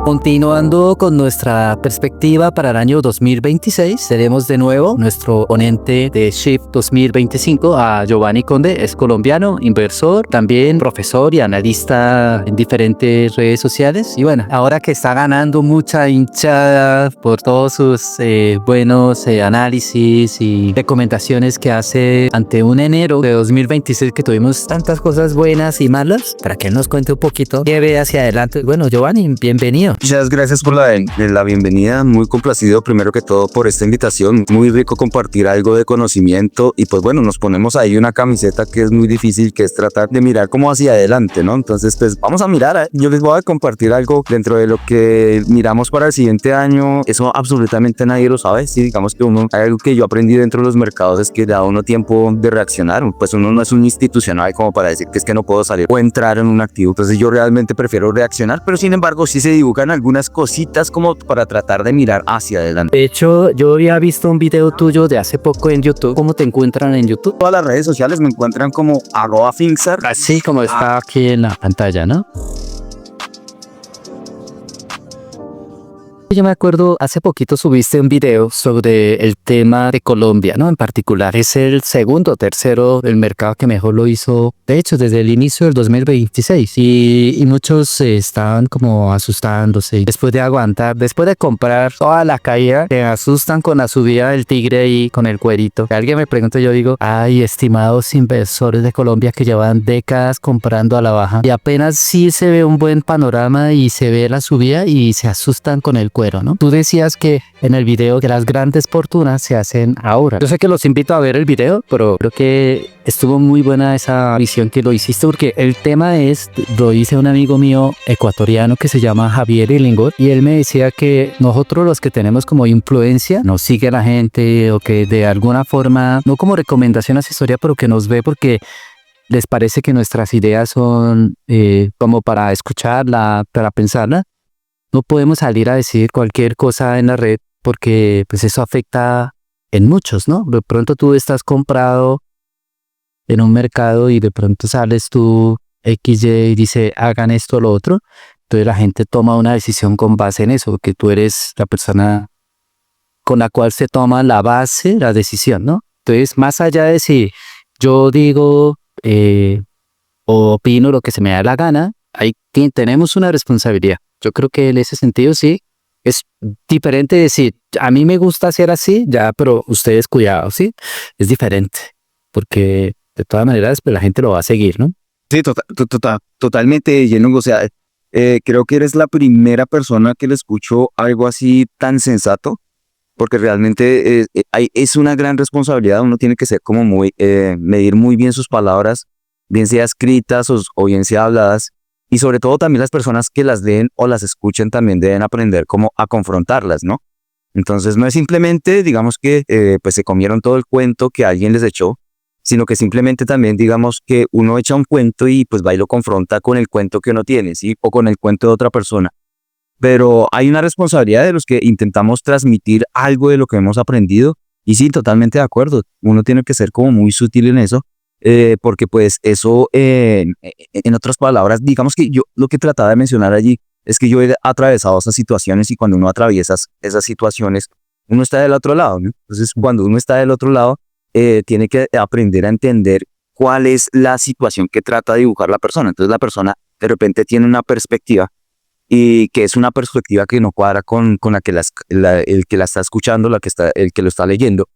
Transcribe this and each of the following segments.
Continuando con nuestra perspectiva para el año 2026, tenemos de nuevo nuestro ponente de Shift 2025 a Giovanni Conde. Es colombiano, inversor, también profesor y analista en diferentes redes sociales. Y bueno, ahora que está ganando mucha hinchada por todos sus buenos análisis y recomendaciones que hace ante un enero de 2026 que tuvimos tantas cosas buenas y malas, para que él nos cuente un poquito qué ve hacia adelante. Bueno, Giovanni, bienvenido. Muchas gracias por la bienvenida, muy complacido primero que todo por esta invitación, muy rico compartir algo de conocimiento y pues bueno, nos ponemos ahí una camiseta que es muy difícil, que es tratar de mirar como hacia adelante, ¿no? Entonces pues vamos a mirar, yo les voy a compartir algo dentro de lo que miramos para el siguiente año, eso absolutamente nadie lo sabe, sí, digamos que algo que yo aprendí dentro de los mercados es que da uno tiempo de reaccionar, pues uno no es un institucional como para decir que es que no puedo salir o entrar en un activo, entonces yo realmente prefiero reaccionar, pero sin embargo sí se dibujan algunas cositas como para tratar de mirar hacia adelante. De hecho, yo había visto un video tuyo de hace poco en YouTube. ¿Cómo te encuentran en YouTube? Todas las redes sociales me encuentran como @Finxar. Así como está aquí en la pantalla, ¿no? Yo me acuerdo, hace poquito subiste un video sobre el tema de Colombia, ¿no? En particular, es el segundo o tercero del mercado que mejor lo hizo, de hecho, desde el inicio del 2026. Y muchos estaban como asustándose. Después de aguantar, después de comprar toda la caída, se asustan con la subida del tigre y con el cuerito. Si alguien me pregunta, yo digo, ay, estimados inversores de Colombia que llevan décadas comprando a la baja. Y apenas sí se ve un buen panorama y se ve la subida y se asustan con el cuero, ¿no? Tú decías que en el video que las grandes fortunas se hacen ahora. Yo sé que los invito a ver el video, pero creo que estuvo muy buena esa visión que lo hiciste, porque el tema lo dice un amigo mío ecuatoriano que se llama Javier Illingworth, y él me decía que nosotros los que tenemos como influencia, nos sigue la gente o que de alguna forma, no como recomendación asesoría, pero que nos ve porque les parece que nuestras ideas son como para escucharla, para pensarla. No podemos salir a decir cualquier cosa en la red porque pues eso afecta en muchos, ¿no? De pronto tú estás comprado en un mercado y de pronto sales tú XY y dice hagan esto o lo otro. Entonces la gente toma una decisión con base en eso, que tú eres la persona con la cual se toma la base, la decisión, ¿no? Entonces más allá de si yo digo o opino lo que se me da la gana, tenemos una responsabilidad. Yo creo que en ese sentido sí, es diferente decir, a mí me gusta hacer así, ya, pero ustedes cuidado, ¿sí? Es diferente, porque de todas maneras pues, la gente lo va a seguir, ¿no? Sí, totalmente lleno, o sea, creo que eres la primera persona que le escucho algo así tan sensato, porque realmente es una gran responsabilidad, uno tiene que ser como medir muy bien sus palabras, bien sea escritas o bien sea habladas, y sobre todo también las personas que las leen o las escuchen también deben aprender como a confrontarlas, ¿no? Entonces no es simplemente, digamos que pues se comieron todo el cuento que alguien les echó, sino que simplemente también digamos que uno echa un cuento y pues va y lo confronta con el cuento que uno tiene, ¿sí? O con el cuento de otra persona. Pero hay una responsabilidad de los que intentamos transmitir algo de lo que hemos aprendido y sí, totalmente de acuerdo, uno tiene que ser como muy sutil en eso. Porque pues eso, en otras palabras, digamos que yo lo que trataba de mencionar allí es que yo he atravesado esas situaciones y cuando uno atraviesa esas situaciones, uno está del otro lado, ¿no? Entonces, cuando uno está del otro lado, tiene que aprender a entender cuál es la situación que trata de dibujar la persona. Entonces, la persona de repente tiene una perspectiva y que es una perspectiva que no cuadra con la que el que la está escuchando, el que lo está leyendo.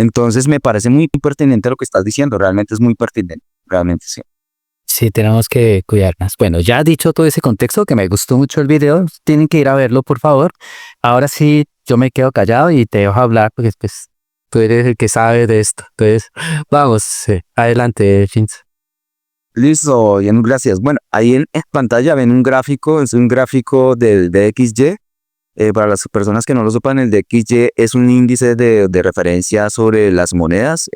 Entonces me parece muy pertinente lo que estás diciendo, realmente es muy pertinente, realmente sí. Sí, tenemos que cuidarnos. Bueno, ya dicho todo ese contexto, que me gustó mucho el video, tienen que ir a verlo, por favor. Ahora sí, yo me quedo callado y te dejo hablar, porque pues, tú eres el que sabe de esto. Entonces, vamos, adelante, Fins. Listo, bien, gracias. Bueno, ahí en pantalla ven un gráfico, es un gráfico del DXY. Para las personas que no lo sepan, el DXY es un índice de referencia sobre las monedas.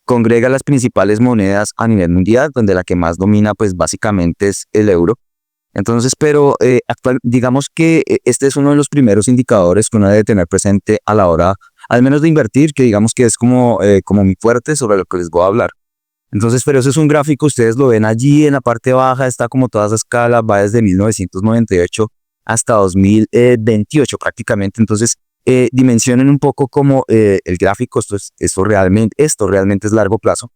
Congrega las principales monedas a nivel mundial, donde la que más domina pues básicamente es el euro. Entonces, pero digamos que este es uno de los primeros indicadores que uno debe tener presente a la hora, al menos de invertir, que digamos que es como muy fuerte sobre lo que les voy a hablar. Entonces, pero eso es un gráfico, ustedes lo ven allí en la parte baja, está como toda esa escala, va desde 1998 hasta 2028 prácticamente. Entonces, dimensionen un poco como el gráfico, esto realmente es largo plazo.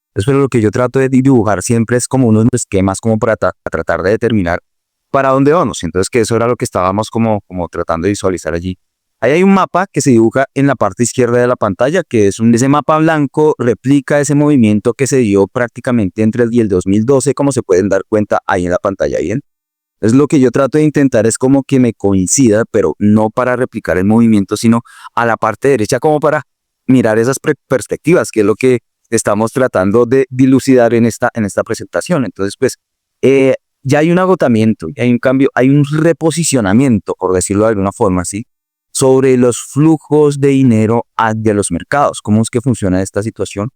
Entonces, pero lo que yo trato de dibujar siempre es como unos esquemas como para tratar de determinar para dónde vamos. Entonces, que eso era lo que estábamos como tratando de visualizar allí. Ahí hay un mapa que se dibuja en la parte izquierda de la pantalla, que es ese mapa blanco replica ese movimiento que se dio prácticamente entre el 2012, como se pueden dar cuenta ahí en la pantalla, ¿bien? Es lo que yo trato de intentar es como que me coincida, pero no para replicar el movimiento, sino a la parte derecha como para mirar esas perspectivas, que es lo que estamos tratando de dilucidar en esta presentación. Entonces, pues, ya hay un agotamiento, ya hay un cambio, hay un reposicionamiento, por decirlo de alguna forma, ¿sí? Sobre los flujos de dinero hacia los mercados. ¿Cómo es que funciona esta situación?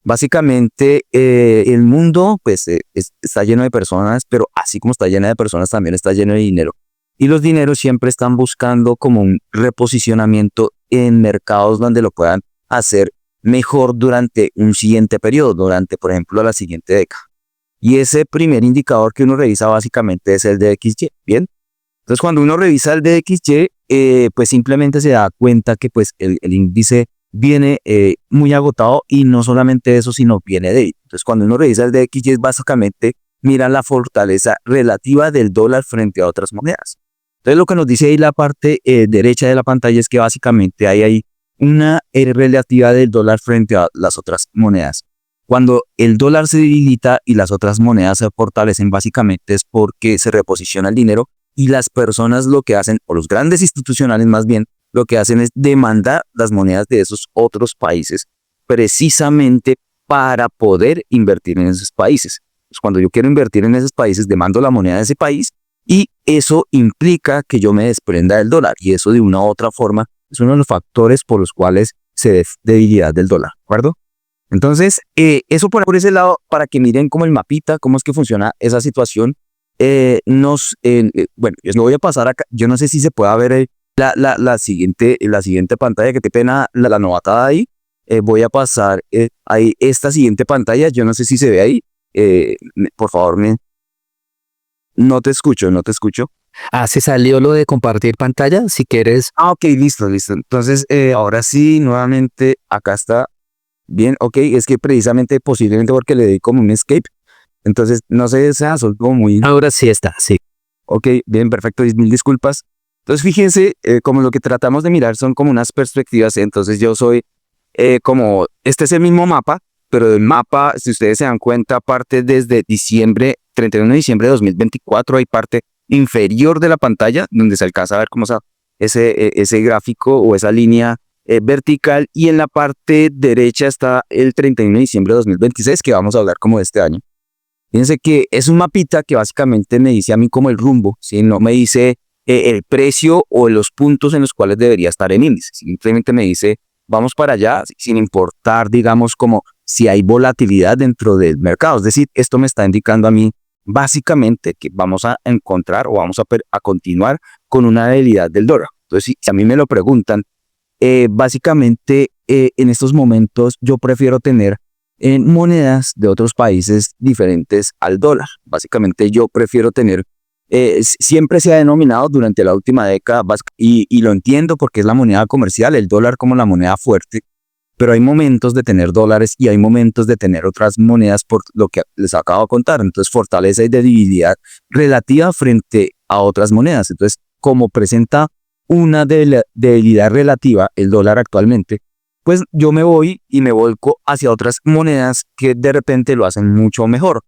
Básicamente, el mundo pues, está lleno de personas, pero así como está lleno de personas, también está lleno de dinero. Y los dineros siempre están buscando como un reposicionamiento en mercados donde lo puedan hacer mejor durante un siguiente periodo, durante, por ejemplo, la siguiente década. Y ese primer indicador que uno revisa básicamente es el DXY, ¿bien? Entonces, cuando uno revisa el DXY, pues simplemente se da cuenta que pues el índice viene muy agotado y no solamente eso, sino viene débil. Entonces, cuando uno revisa el DXY, básicamente mira la fortaleza relativa del dólar frente a otras monedas. Entonces, lo que nos dice ahí la parte derecha de la pantalla es que básicamente hay una relativa del dólar frente a las otras monedas. Cuando el dólar se debilita y las otras monedas se fortalecen, básicamente es porque se reposiciona el dinero y las personas lo que hacen, o los grandes institucionales más bien, lo que hacen es demandar las monedas de esos otros países precisamente para poder invertir en esos países. Pues cuando yo quiero invertir en esos países, demando la moneda de ese país y eso implica que yo me desprenda del dólar y eso de una u otra forma es uno de los factores por los cuales se ve debilidad del dólar, ¿de acuerdo? Entonces, eso por ese lado, para que miren como el mapita, cómo es que funciona esa situación. Bueno, yo lo voy a pasar acá. Yo no sé si se pueda ver la siguiente pantalla, que te pena la novatada ahí. Voy a pasar ahí esta siguiente pantalla. Yo no sé si se ve ahí. Por favor, no te escucho. Ah, se salió lo de compartir pantalla, si quieres. Ah, ok, listo. Entonces, ahora sí, nuevamente, acá está. Bien, ok, es que precisamente, posiblemente porque le di como un escape. Entonces, no sé, son como muy... Ahora sí está, sí. Ok, bien, perfecto, mil disculpas. Entonces, fíjense, como lo que tratamos de mirar son como unas perspectivas. Entonces, yo soy este es el mismo mapa, pero el mapa, si ustedes se dan cuenta, parte desde 31 de diciembre de 2024, hay parte inferior de la pantalla, donde se alcanza a ver cómo ese gráfico o esa línea vertical, y en la parte derecha está el 31 de diciembre de 2026, que vamos a hablar como de este año. Fíjense que es un mapita que básicamente me dice a mí como el rumbo, ¿sí? No me dice el precio o los puntos en los cuales debería estar el índice. Simplemente me dice, vamos para allá, sin importar, digamos, como si hay volatilidad dentro del mercado. Es decir, esto me está indicando a mí básicamente que vamos a encontrar o vamos a continuar con una debilidad del dólar. Entonces, si a mí me lo preguntan, básicamente en estos momentos yo prefiero tener en monedas de otros países diferentes al dólar. Básicamente yo prefiero tener, siempre se ha denominado durante la última década, y lo entiendo porque es la moneda comercial, el dólar como la moneda fuerte, pero hay momentos de tener dólares y hay momentos de tener otras monedas por lo que les acabo de contar. Entonces, fortaleza y debilidad relativa frente a otras monedas. Entonces, como presenta una debilidad relativa el dólar actualmente, pues yo me voy y me volco hacia otras monedas que de repente lo hacen mucho mejor.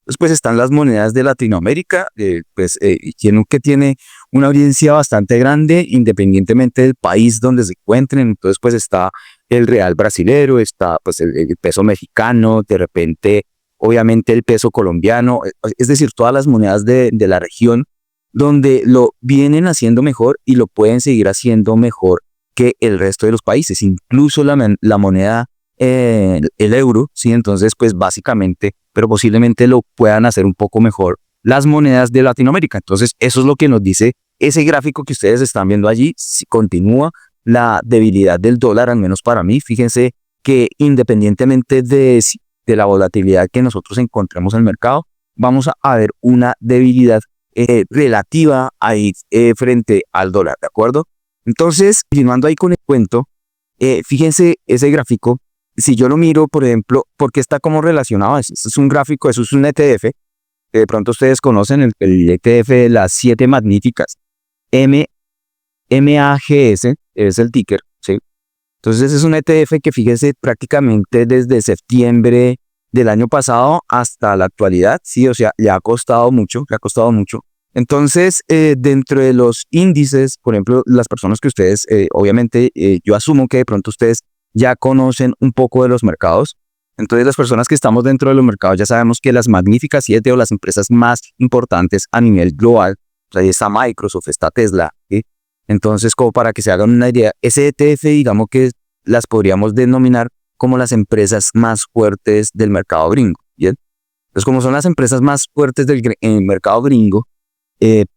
Después están las monedas de Latinoamérica, que tiene una audiencia bastante grande independientemente del país donde se encuentren. Entonces pues está el real brasilero, está pues el peso mexicano, de repente obviamente el peso colombiano, es decir, todas las monedas de la región donde lo vienen haciendo mejor y lo pueden seguir haciendo mejor que el resto de los países, incluso la moneda, el euro, ¿sí? Entonces, pues básicamente, pero posiblemente lo puedan hacer un poco mejor las monedas de Latinoamérica. Entonces, eso es lo que nos dice ese gráfico que ustedes están viendo allí. Si continúa la debilidad del dólar, al menos para mí, fíjense que independientemente de la volatilidad que nosotros encontremos en el mercado, vamos a ver una debilidad relativa ahí frente al dólar, ¿de acuerdo? Entonces, continuando ahí con el cuento, fíjense ese gráfico, si yo lo miro, por ejemplo, porque está como relacionado a eso. Eso es un gráfico, eso es un ETF, que de pronto ustedes conocen, el ETF de las 7 magníficas, MAGS, es el ticker, ¿sí? Entonces es un ETF que fíjense prácticamente desde septiembre del año pasado hasta la actualidad, sí, o sea, le ha costado mucho, le ha costado mucho. Entonces, dentro de los índices, por ejemplo, las personas que ustedes, obviamente, yo asumo que de pronto ustedes ya conocen un poco de los mercados. Entonces, las personas que estamos dentro de los mercados ya sabemos que las magníficas 7 o las empresas más importantes a nivel global, o sea, ahí está Microsoft, está Tesla, ¿sí? Entonces, como para que se hagan una idea, ese ETF, digamos que las podríamos denominar como las empresas más fuertes del mercado gringo, ¿bien? Entonces, como son las empresas más fuertes del mercado gringo,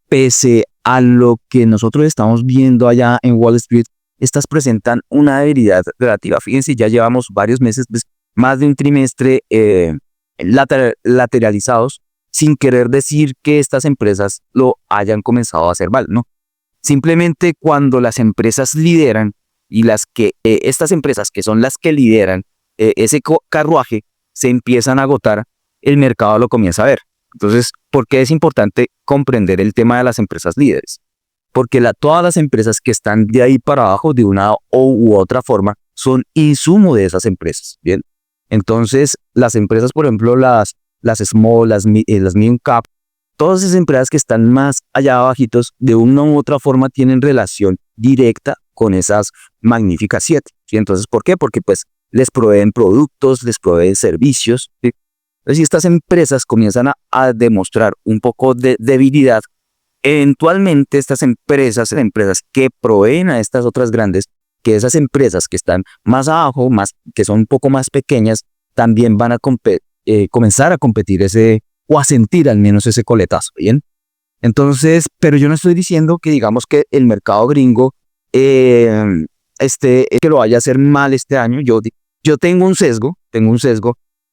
pese a lo que nosotros estamos viendo allá en Wall Street, estas presentan una debilidad relativa. Fíjense, ya llevamos varios meses, más de un trimestre lateralizados, sin querer decir que estas empresas lo hayan comenzado a hacer mal, ¿no? Simplemente cuando las empresas lideran y estas empresas que son las que lideran ese carruaje se empiezan a agotar, el mercado lo comienza a ver. Entonces, ¿por qué es importante comprender el tema de las empresas líderes? Porque todas las empresas que están de ahí para abajo, de una u otra forma, son insumo de esas empresas, ¿bien? Entonces, las empresas, por ejemplo, las small, las medium cap, todas esas empresas que están más allá abajitos, de una u otra forma tienen relación directa con esas magníficas 7. ¿Sí? Entonces, ¿por qué? Porque pues les proveen productos, les proveen servicios, ¿sí? Entonces, si estas empresas comienzan a demostrar un poco de debilidad, eventualmente estas empresas que proveen a estas otras grandes, que esas empresas que están más abajo, que son un poco más pequeñas, también van a comenzar a competir o a sentir al menos ese coletazo, ¿bien? Entonces, pero yo no estoy diciendo que digamos que el mercado gringo que lo vaya a hacer mal este año. Yo tengo un sesgo,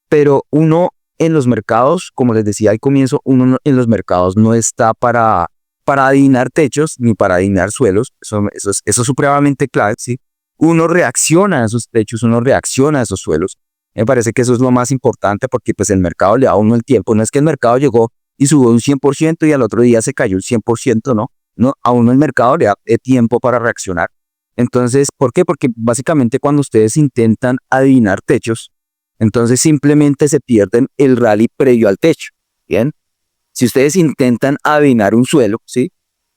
pero uno en los mercados, como les decía al comienzo, uno en los mercados no está para adivinar techos ni para adivinar suelos. Eso es supremamente clave, ¿sí? Uno reacciona a esos techos, uno reacciona a esos suelos. Me parece que eso es lo más importante porque pues el mercado le da a uno el tiempo. No es que el mercado llegó y subió un 100% y al otro día se cayó un 100%, ¿no? No, a uno el mercado le da tiempo para reaccionar. Entonces, ¿por qué? Porque básicamente cuando ustedes intentan adivinar techos, entonces simplemente se pierden el rally previo al techo, ¿bien? Si ustedes intentan adivinar un suelo, ¿sí?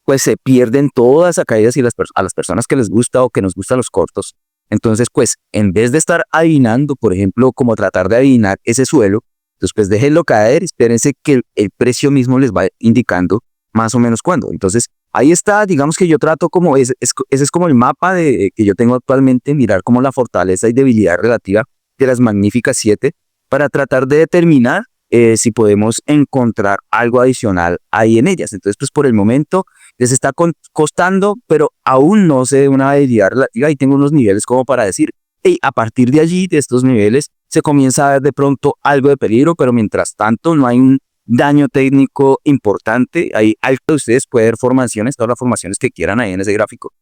Pues se pierden toda esa caída si a las personas que les gusta o que nos gustan los cortos. Entonces, pues, en vez de estar adivinando, por ejemplo, como tratar de adivinar ese suelo, entonces, pues, déjenlo caer, espérense que el precio mismo les va indicando más o menos cuándo. Entonces, ahí está, digamos que yo trato como, ese es como el mapa que yo tengo actualmente, mirar como la fortaleza y debilidad relativa de las magníficas 7 para tratar de determinar si podemos encontrar algo adicional ahí en ellas. Entonces, pues por el momento les está costando, pero aún no sé de una debilidad relativa y tengo unos niveles como para decir, hey, a partir de allí, de estos niveles, se comienza a ver de pronto algo de peligro, pero mientras tanto no hay un daño técnico importante. Ahí ustedes pueden ver formaciones, todas las formaciones que quieran ahí en ese gráfico,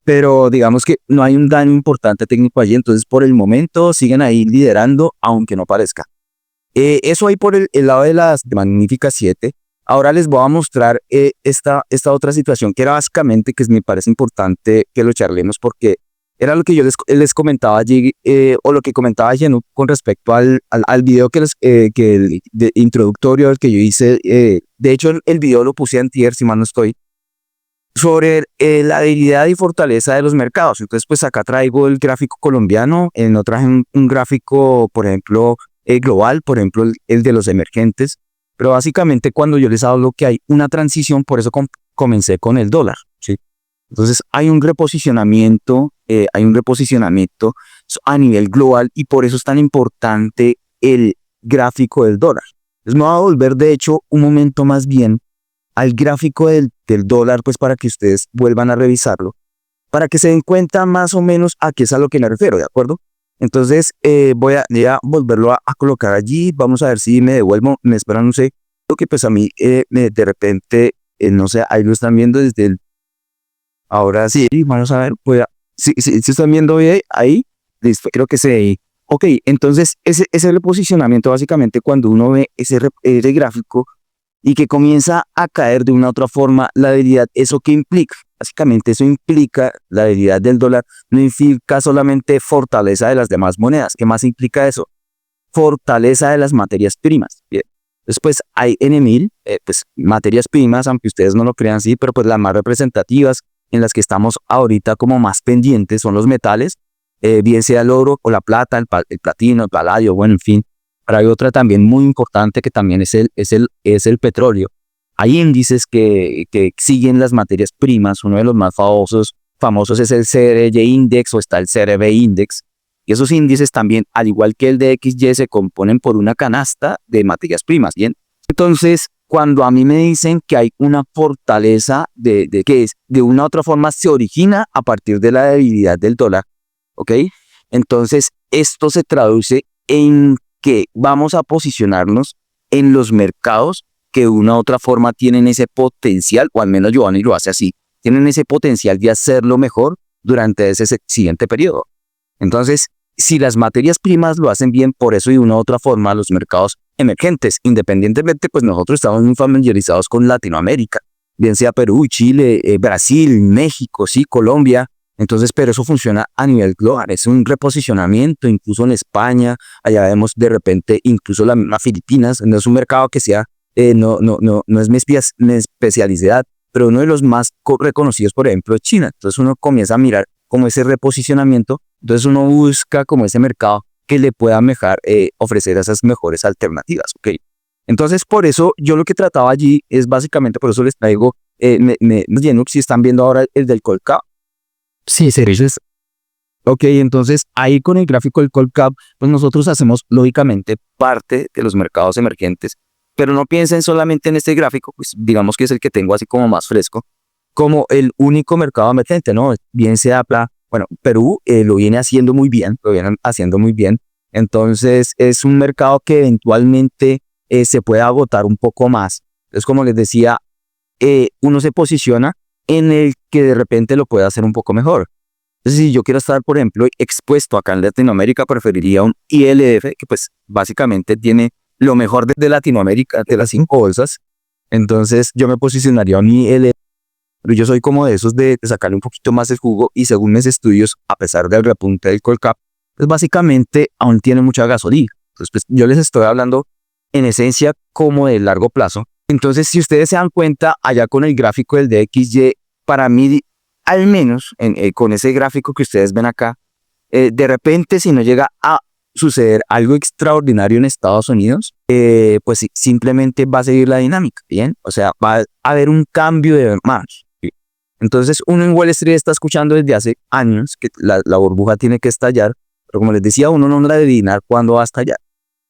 pero digamos que no hay un daño importante técnico allí, entonces por el momento siguen ahí liderando, aunque no parezca. Eso ahí por el lado de las magníficas 7. Ahora les voy a mostrar esta otra situación que era básicamente, que me parece importante que lo charlemos porque era lo que yo les comentaba allí, o lo que comentaba Jenú con respecto al video introductorio al que yo hice. De hecho, el video lo puse antier, si mal no estoy, sobre la debilidad y fortaleza de los mercados. Entonces, pues acá traigo el gráfico colombiano, no traje un gráfico, por ejemplo, global, por ejemplo, el de los emergentes. Pero básicamente cuando yo les hablo que hay una transición, por eso comencé con el dólar, ¿sí? Entonces hay un reposicionamiento a nivel global y por eso es tan importante el gráfico del dólar. Entonces me voy a volver, de hecho, un momento más bien al gráfico del dólar, pues para que ustedes vuelvan a revisarlo, para que se den cuenta más o menos a qué es a lo que me refiero, ¿de acuerdo? Entonces voy a volverlo a colocar allí. Vamos a ver si me devuelvo, me esperan, no sé, lo que pues a mí de repente no sé, ahí lo están viendo desde el... Ahora sí, vamos a ver, pues, si están viendo ahí, listo, creo que se... Ok, entonces ese reposicionamiento básicamente cuando uno ve ese gráfico y que comienza a caer de una u otra forma la debilidad, ¿eso qué implica? Básicamente eso implica, la debilidad del dólar no implica solamente fortaleza de las demás monedas. ¿Qué más implica eso? Fortaleza de las materias primas. Bien. Después hay N1000, pues materias primas, aunque ustedes no lo crean así, pero pues las más representativas en las que estamos ahorita como más pendientes son los metales, bien sea el oro o la plata, el platino, el paladio, bueno, en fin. Pero hay otra también muy importante que también es el petróleo. Hay índices que siguen las materias primas. Uno de los más famosos es el CRY Index o está el CRB Index. Y esos índices también, al igual que el de XY, se componen por una canasta de materias primas, ¿bien? Entonces, cuando a mí me dicen que hay una fortaleza que es de una u otra forma se origina a partir de la debilidad del dólar, ¿ok? Entonces, esto se traduce en que vamos a posicionarnos en los mercados que de una u otra forma tienen ese potencial, o al menos Giovanni lo hace así, tienen ese potencial de hacerlo mejor durante ese siguiente periodo. Entonces, si las materias primas lo hacen bien, por eso de una u otra forma los mercados emergentes, independientemente, pues nosotros estamos muy familiarizados con Latinoamérica, bien sea Perú, Chile, Brasil, México, sí, Colombia. Entonces, pero eso funciona a nivel global, es un reposicionamiento, incluso en España, allá vemos de repente incluso las Filipinas, no es un mercado que sea, no es mi especialidad, pero uno de los más reconocidos, por ejemplo, es China. Entonces uno comienza a mirar como ese reposicionamiento, entonces uno busca como ese mercado que le pueda ofrecer esas mejores alternativas, ¿ok? Entonces, por eso yo lo que trataba allí es básicamente, por eso les traigo, Linux, si están viendo ahora el del Colcap. Sí, Entonces, ok, entonces ahí con el gráfico del Colcap, pues nosotros hacemos lógicamente parte de los mercados emergentes, pero no piensen solamente en este gráfico, pues digamos que es el que tengo así como más fresco, como el único mercado emergente, ¿no? Bien sea, bueno, Perú lo viene haciendo muy bien, entonces es un mercado que eventualmente se puede agotar un poco más. Entonces, como les decía, uno se posiciona en el que de repente lo puede hacer un poco mejor. Entonces, si yo quiero estar, por ejemplo, expuesto acá en Latinoamérica, preferiría un ILF, que pues básicamente tiene lo mejor de Latinoamérica, de las 5 bolsas. Entonces, yo me posicionaría un ILF, pero yo soy como de esos de sacarle un poquito más el jugo y según mis estudios, a pesar del repunte del Colcap, pues básicamente aún tiene mucha gasolina. Entonces, pues yo les estoy hablando en esencia como de largo plazo. Entonces, si ustedes se dan cuenta, allá con el gráfico del DXY, para mí, al menos con ese gráfico que ustedes ven acá, de repente si no llega a suceder algo extraordinario en Estados Unidos, pues simplemente va a seguir la dinámica, ¿bien? O sea, va a haber un cambio de manos. ¿Sí? Entonces, uno en Wall Street está escuchando desde hace años que la burbuja tiene que estallar, pero como les decía, uno no debe adivinar cuándo va a estallar.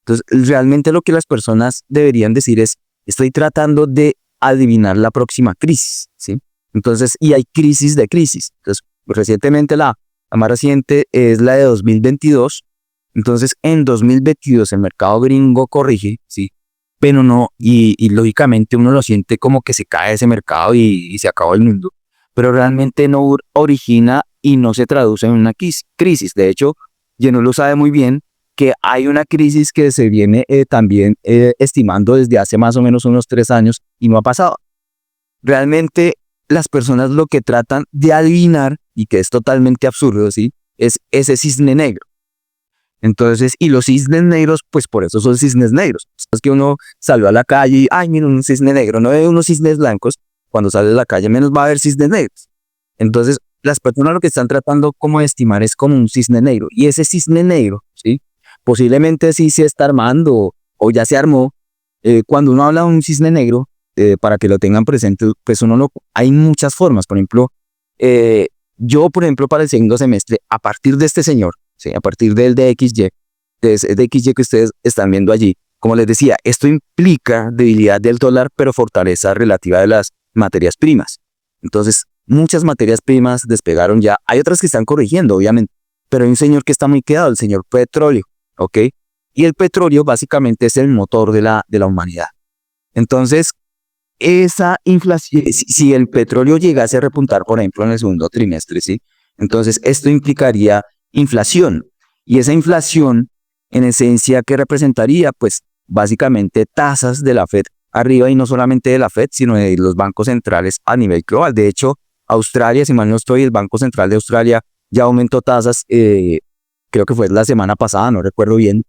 Entonces, realmente lo que las personas deberían decir es, estoy tratando de adivinar la próxima crisis, ¿sí? Entonces, y hay crisis de crisis. Entonces, recientemente la más reciente es la de 2022. Entonces, en 2022 el mercado gringo corrige, ¿sí? Pero no, y lógicamente uno lo siente como que se cae ese mercado y se acabó el mundo. Pero realmente no origina y no se traduce en una crisis. De hecho, Jenny lo sabe muy bien, que hay una crisis que se viene también estimando desde hace más o menos unos 3 años y no ha pasado. Realmente las personas lo que tratan de adivinar, y que es totalmente absurdo, ¿sí? Es ese cisne negro. Entonces, y los cisnes negros, pues por eso son cisnes negros. Es que uno salió a la calle y, ay, mira, un cisne negro, no ve unos cisnes blancos, cuando sale a la calle menos va a haber cisnes negros. Entonces, las personas lo que están tratando como de estimar es como un cisne negro, y ese cisne negro, ¿sí? Posiblemente sí se está armando o ya se armó. Cuando uno habla de un cisne negro, para que lo tengan presente, pues hay muchas formas. Por ejemplo, yo, por ejemplo, para el segundo semestre, a partir de este señor, ¿sí? A partir del DXY, de ese DXY que ustedes están viendo allí, como les decía, esto implica debilidad del dólar, pero fortaleza relativa de las materias primas. Entonces, muchas materias primas despegaron ya. Hay otras que están corrigiendo, obviamente, pero hay un señor que está muy quedado, el señor petróleo. ¿Ok? Y el petróleo básicamente es el motor de la humanidad. Entonces, esa inflación, si el petróleo llegase a repuntar, por ejemplo, en el segundo trimestre, ¿sí? Entonces, esto implicaría inflación. Y esa inflación, en esencia, ¿qué representaría? Pues básicamente tasas de la Fed arriba, y no solamente de la Fed, sino de los bancos centrales a nivel global. De hecho, Australia, si mal no estoy, el Banco Central de Australia ya aumentó tasas, creo que fue la semana pasada, no recuerdo bien.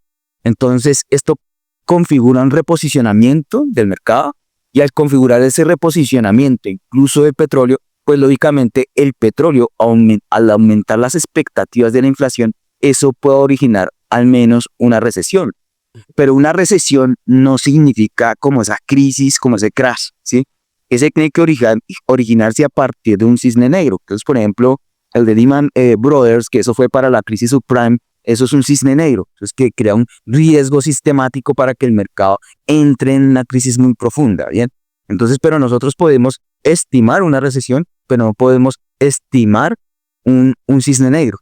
Entonces, esto configura un reposicionamiento del mercado, y al configurar ese reposicionamiento, incluso de petróleo, pues lógicamente el petróleo, al aumentar las expectativas de la inflación, eso puede originar al menos una recesión. Pero una recesión no significa como esa crisis, como ese crash, ¿sí? Ese tiene que originarse a partir de un cisne negro. Entonces, por ejemplo, el de Lehman Brothers, que eso fue para la crisis subprime, eso es un cisne negro. Entonces, que crea un riesgo sistemático para que el mercado entre en una crisis muy profunda, ¿bien? Entonces, pero nosotros podemos estimar una recesión, pero no podemos estimar un cisne negro.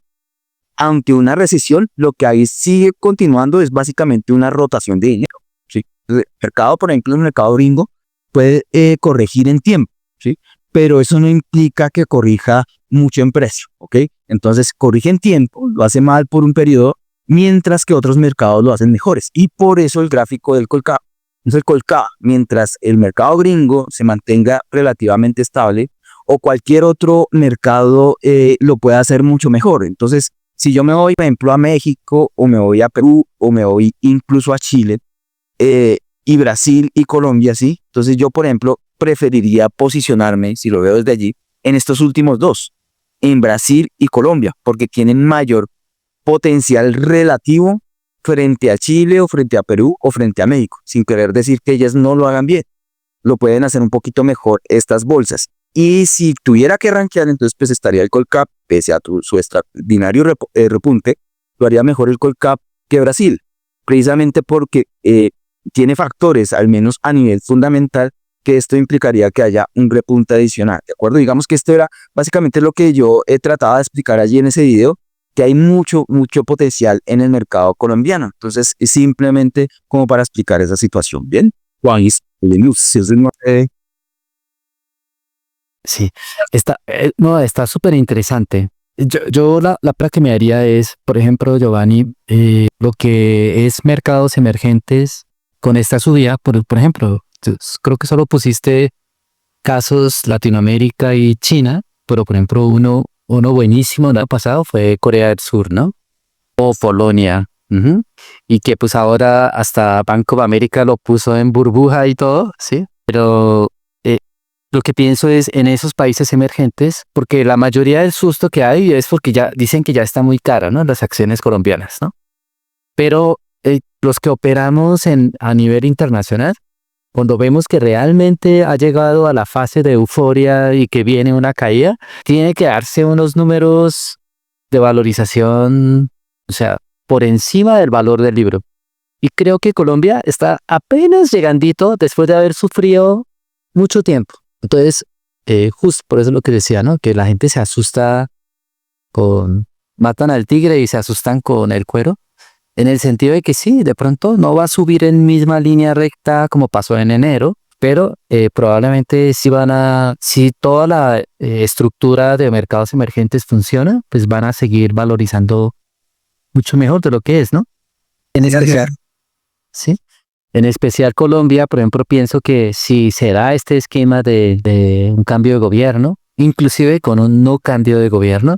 Aunque una recesión, lo que ahí sigue continuando es básicamente una rotación de dinero, ¿sí? El mercado, por ejemplo, el mercado gringo puede corregir en tiempo, ¿sí? Pero eso no implica que corrija mucho en precio, ¿ok? Entonces, corrige en tiempo, lo hace mal por un periodo, mientras que otros mercados lo hacen mejores. Y por eso el gráfico del Colcap. Entonces, el Colcap, mientras el mercado gringo se mantenga relativamente estable, o cualquier otro mercado lo puede hacer mucho mejor. Entonces, si yo me voy, por ejemplo, a México, o me voy a Perú, o me voy incluso a Chile, y Brasil y Colombia, ¿sí? Entonces yo, por ejemplo, preferiría posicionarme, si lo veo desde allí, en estos últimos dos, en Brasil y Colombia, porque tienen mayor potencial relativo frente a Chile, o frente a Perú, o frente a México, sin querer decir que ellas no lo hagan bien. Lo pueden hacer un poquito mejor estas bolsas. Y si tuviera que rankear, entonces pues estaría el Colcap, pese a su extraordinario repunte, lo haría mejor el Colcap que Brasil, precisamente porque tiene factores, al menos a nivel fundamental, que esto implicaría que haya un repunte adicional, ¿de acuerdo? Digamos que esto era básicamente lo que yo trataba de explicar allí en ese video, que hay mucho potencial en el mercado colombiano. Entonces, es simplemente como para explicar esa situación, ¿bien? Juan, Sí, no, está súper interesante. Yo la prueba que me haría es, por ejemplo, Giovanni, lo que es mercados emergentes con esta subida, por ejemplo, creo que solo pusiste casos Latinoamérica y China, pero por ejemplo uno buenísimo el año pasado fue Corea del Sur, ¿no? O Polonia. Ujú. Y que pues ahora hasta Bank of America lo puso en burbuja y todo, ¿sí? Pero lo que pienso es en esos países emergentes, porque la mayoría del susto que hay es porque ya dicen que ya está muy cara, ¿no? Las acciones colombianas, ¿no? Pero los que operamos a nivel internacional, cuando vemos que realmente ha llegado a la fase de euforia y que viene una caída, tiene que darse unos números de valorización, o sea, por encima del valor del libro. Y creo que Colombia está apenas llegandito después de haber sufrido mucho tiempo. Entonces, justo por eso es lo que decía, ¿no? Que la gente se asusta matan al tigre y se asustan con el cuero. En el sentido de que sí, de pronto no va a subir en misma línea recta como pasó en enero, pero probablemente si toda la estructura de mercados emergentes funciona, pues van a seguir valorizando mucho mejor de lo que es, ¿no? En especial, sí. En especial Colombia, por ejemplo, pienso que si se da este esquema de un cambio de gobierno, inclusive con un no cambio de gobierno,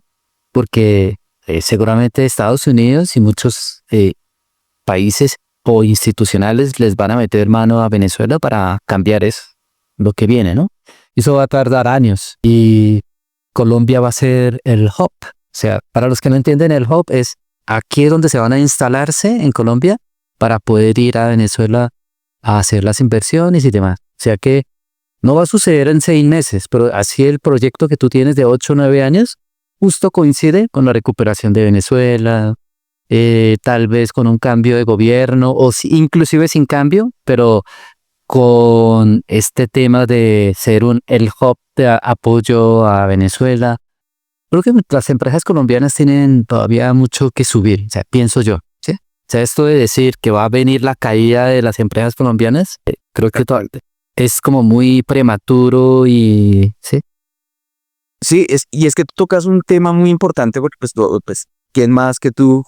porque seguramente Estados Unidos y muchos países o institucionales les van a meter mano a Venezuela para cambiar eso, lo que viene, ¿no? Eso va a tardar años y Colombia va a ser el hub. O sea, para los que no entienden, el hub es aquí es donde se van a instalarse en Colombia para poder ir a Venezuela a hacer las inversiones y demás. O sea que no va a suceder en 6 meses, pero así el proyecto que tú tienes de 8 o 9 años justo coincide con la recuperación de Venezuela, tal vez con un cambio de gobierno o inclusive sin cambio, pero con este tema de ser el hub de apoyo a Venezuela. Creo que las empresas colombianas tienen todavía mucho que subir, o sea, pienso yo, ¿sí? O sea, esto de decir que va a venir la caída de las empresas colombianas, creo que es como muy prematuro y sí. Sí, y es que tú tocas un tema muy importante porque pues, ¿quién más que tú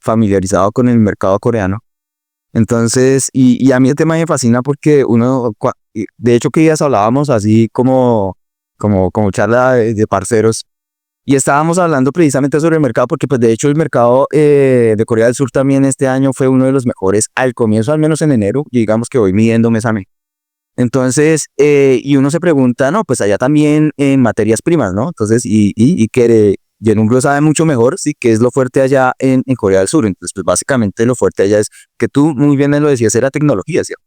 familiarizado con el mercado coreano? Entonces, y a mí el tema me fascina porque de hecho que días hablábamos así como charla de parceros y estábamos hablando precisamente sobre el mercado porque pues de hecho el mercado de Corea del Sur también este año fue uno de los mejores al comienzo, al menos en enero, y digamos que voy midiendo mes a mes. Entonces, y uno se pregunta, no, pues allá también en materias primas, ¿no? Entonces, y que Yenumbro sabe mucho mejor, sí, qué es lo fuerte allá en Corea del Sur. Entonces, pues básicamente lo fuerte allá es que tú muy bien me lo decías, era tecnología, ¿cierto?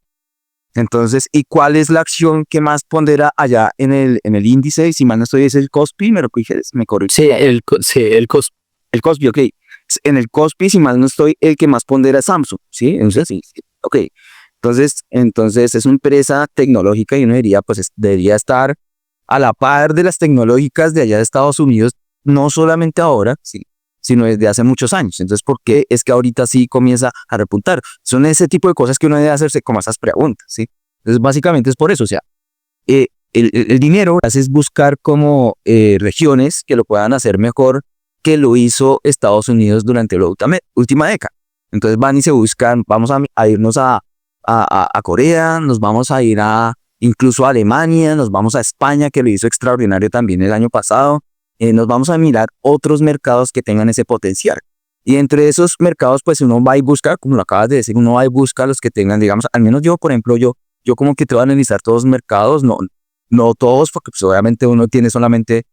Entonces, ¿y cuál es la acción que más pondera allá en el índice? Y si mal no estoy, es el KOSPI, me lo corriges, me corriges. El costo. El KOSPI, ok. En el KOSPI, si mal no estoy, el que más pondera es Samsung, ¿sí? Entonces, sí, ok. Entonces es una empresa tecnológica y uno diría, pues debería estar a la par de las tecnológicas de allá de Estados Unidos, no solamente ahora, sí, sino desde hace muchos años. Entonces, ¿por qué es que ahorita sí comienza a repuntar? Son ese tipo de cosas que uno debe hacerse como esas preguntas, ¿sí? Entonces, básicamente es por eso, o sea, el dinero es buscar como regiones que lo puedan hacer mejor que lo hizo Estados Unidos durante la última década. Entonces van y se buscan, vamos a irnos a Corea, nos vamos a ir incluso a Alemania, nos vamos a España, que lo hizo extraordinario también el año pasado, nos vamos a mirar otros mercados que tengan ese potencial. Y entre esos mercados, pues uno va y busca, como lo acabas de decir, uno va y busca los que tengan, digamos, al menos yo, por ejemplo, yo como que te voy a analizar todos los mercados, no todos, porque pues obviamente uno tiene solamente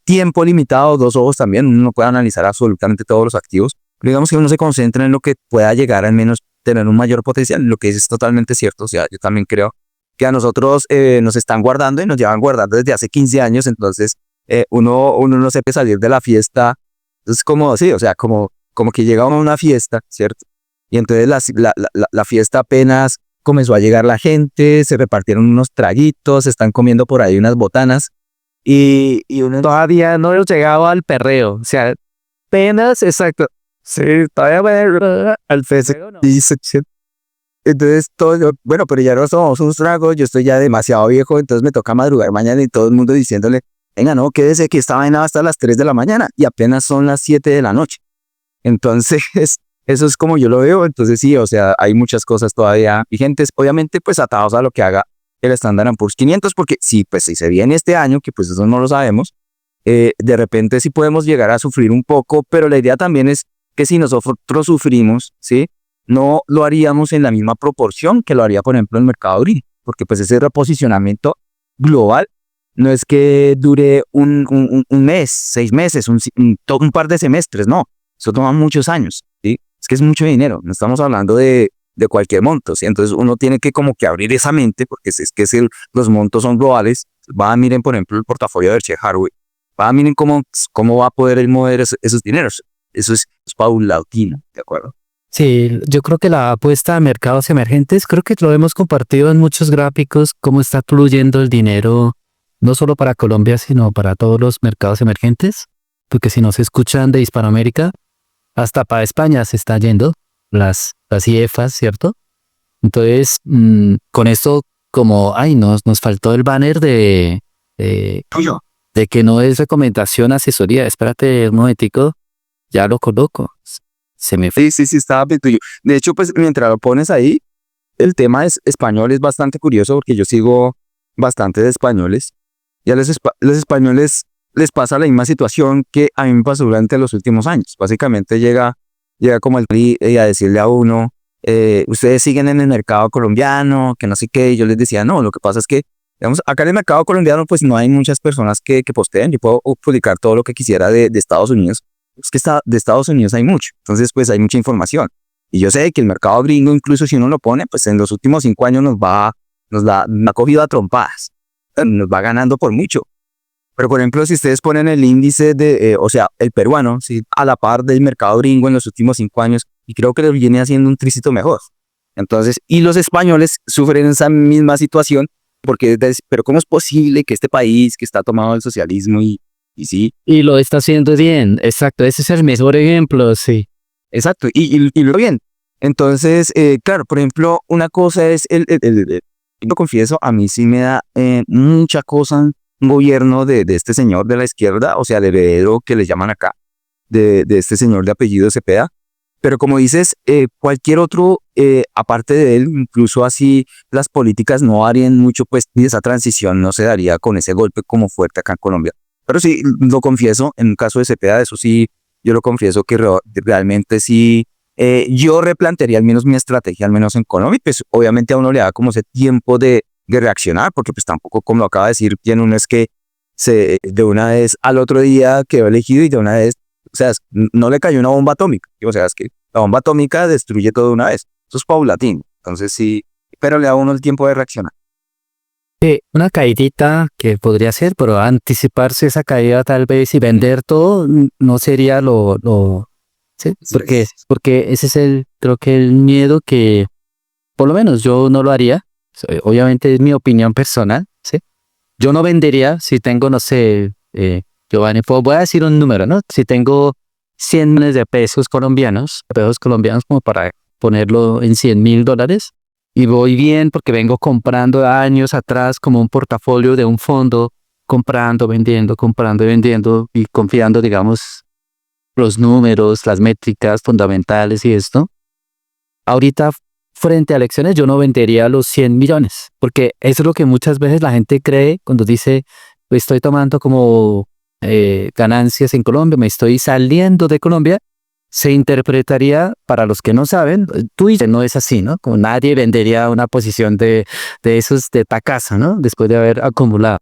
tiempo limitado, 2 ojos también, uno no puede analizar absolutamente todos los activos, pero digamos que uno se concentra en lo que pueda llegar al menos tener un mayor potencial, lo que es totalmente cierto. O sea, yo también creo que a nosotros nos están guardando y nos llevan guardando desde hace 15 años, entonces uno no se puede salir de la fiesta, es como, sí, o sea, como que llega uno a una fiesta, ¿cierto? Y entonces la fiesta apenas comenzó a llegar la gente, se repartieron unos traguitos, se están comiendo por ahí unas botanas, y uno Todavía no hemos llegado al perreo, o sea, apenas, exacto. Sí, todavía al festejo no. Entonces, bueno, pero ya no tomamos unos tragos, yo estoy ya demasiado viejo, entonces me toca madrugar mañana y todo el mundo diciéndole, venga, no, quédese que esta vaina va hasta las 3 de la mañana y apenas son las 7 de la noche. Entonces, eso es como yo lo veo. Entonces, sí, o sea, hay muchas cosas todavía vigentes, obviamente, pues atados a lo que haga el Standard & Poor's 500, porque sí, pues si se viene este año, que pues eso no lo sabemos, de repente sí podemos llegar a sufrir un poco, pero la idea también es que si nosotros sufrimos, ¿sí? No lo haríamos en la misma proporción que lo haría, por ejemplo, el mercado gringo, porque pues ese reposicionamiento global no es que dure un mes, 6 meses, un par de semestres, no, eso toma muchos años, ¿sí? Es que es mucho dinero, no estamos hablando de cualquier monto, ¿sí? Entonces uno tiene que como que abrir esa mente, porque es que los montos son globales. Miren, por ejemplo, el portafolio de Berkshire Hathaway, miren cómo va a poder él mover esos dineros. Eso es paulatino, ¿de acuerdo? Sí, yo creo que la apuesta a mercados emergentes, creo que lo hemos compartido en muchos gráficos, cómo está fluyendo el dinero, no solo para Colombia, sino para todos los mercados emergentes, porque si nos escuchan de Hispanoamérica, hasta para España se está yendo las IEFAs, ¿cierto? Entonces, con esto, como, nos faltó el banner de que no es recomendación, asesoría. Espérate un momentico, ya lo coloco. Se me fue. Sí, estaba bien tuyo. De hecho, pues mientras lo pones ahí, el tema es español es bastante curioso porque yo sigo bastante de españoles y a los españoles les pasa la misma situación que a mí me pasó durante los últimos años. Básicamente llega como el a decirle a uno, ustedes siguen en el mercado colombiano, que no sé qué, y yo les decía, no, lo que pasa es que, digamos, acá en el mercado colombiano pues no hay muchas personas que posteen, yo puedo publicar todo lo que quisiera de Estados Unidos, es que de Estados Unidos hay mucho, entonces pues hay mucha información, y yo sé que el mercado gringo, incluso si uno lo pone, pues en los últimos 5 años nos ha cogido a trompadas, nos va ganando por mucho. Pero, por ejemplo, si ustedes ponen el índice o sea, el peruano, ¿sí? A la par del mercado gringo en los últimos 5 años, y creo que lo viene haciendo un tricito mejor. Entonces, y los españoles sufren esa misma situación, porque pero ¿cómo es posible que este país que está tomado del socialismo y sí? Y lo está haciendo bien, exacto, ese es el mejor ejemplo, sí. Exacto, y lo bien. Entonces, claro, por ejemplo, una cosa es Yo confieso, a mí sí me da mucha cosa un gobierno de este señor de la izquierda, o sea, de heredero que le llaman acá, de este señor de apellido Cepeda. Pero como dices, cualquier otro, aparte de él, incluso así las políticas no harían mucho, pues y esa transición no se daría con ese golpe como fuerte acá en Colombia. Pero sí, lo confieso, en el caso de Cepeda, eso sí, yo lo confieso que realmente sí, yo replantearía al menos mi estrategia, al menos en Colombia, y pues obviamente a uno le da como ese tiempo de reaccionar, porque pues tampoco, como lo acaba de decir, bien uno es que de una vez al otro día quedó elegido y de una vez, o sea, no le cayó una bomba atómica, o sea, es que la bomba atómica destruye todo de una vez, eso es paulatino, entonces sí, pero le da a uno el tiempo de reaccionar. Sí, una caidita que podría ser, pero anticiparse esa caída tal vez y vender todo no sería ¿sí? Porque ese es creo que el miedo que por lo menos yo no lo haría. Obviamente es mi opinión personal, ¿sí? Yo no vendería si tengo, no sé, Giovanni, voy a decir un número, ¿no? Si tengo 100 millones de pesos colombianos como para ponerlo en $100,000, y voy bien porque vengo comprando años atrás como un portafolio de un fondo, comprando y vendiendo y confiando, digamos, los números, las métricas fundamentales y esto. Ahorita, frente a elecciones, yo no vendería los 100 millones, porque eso es lo que muchas veces la gente cree cuando dice, "Pues estoy tomando como ganancias en Colombia, me estoy saliendo de Colombia". Se interpretaría, para los que no saben, Twitter no es así, ¿no? Como nadie vendería una posición de esos de tacazo, ¿no? Después de haber acumulado.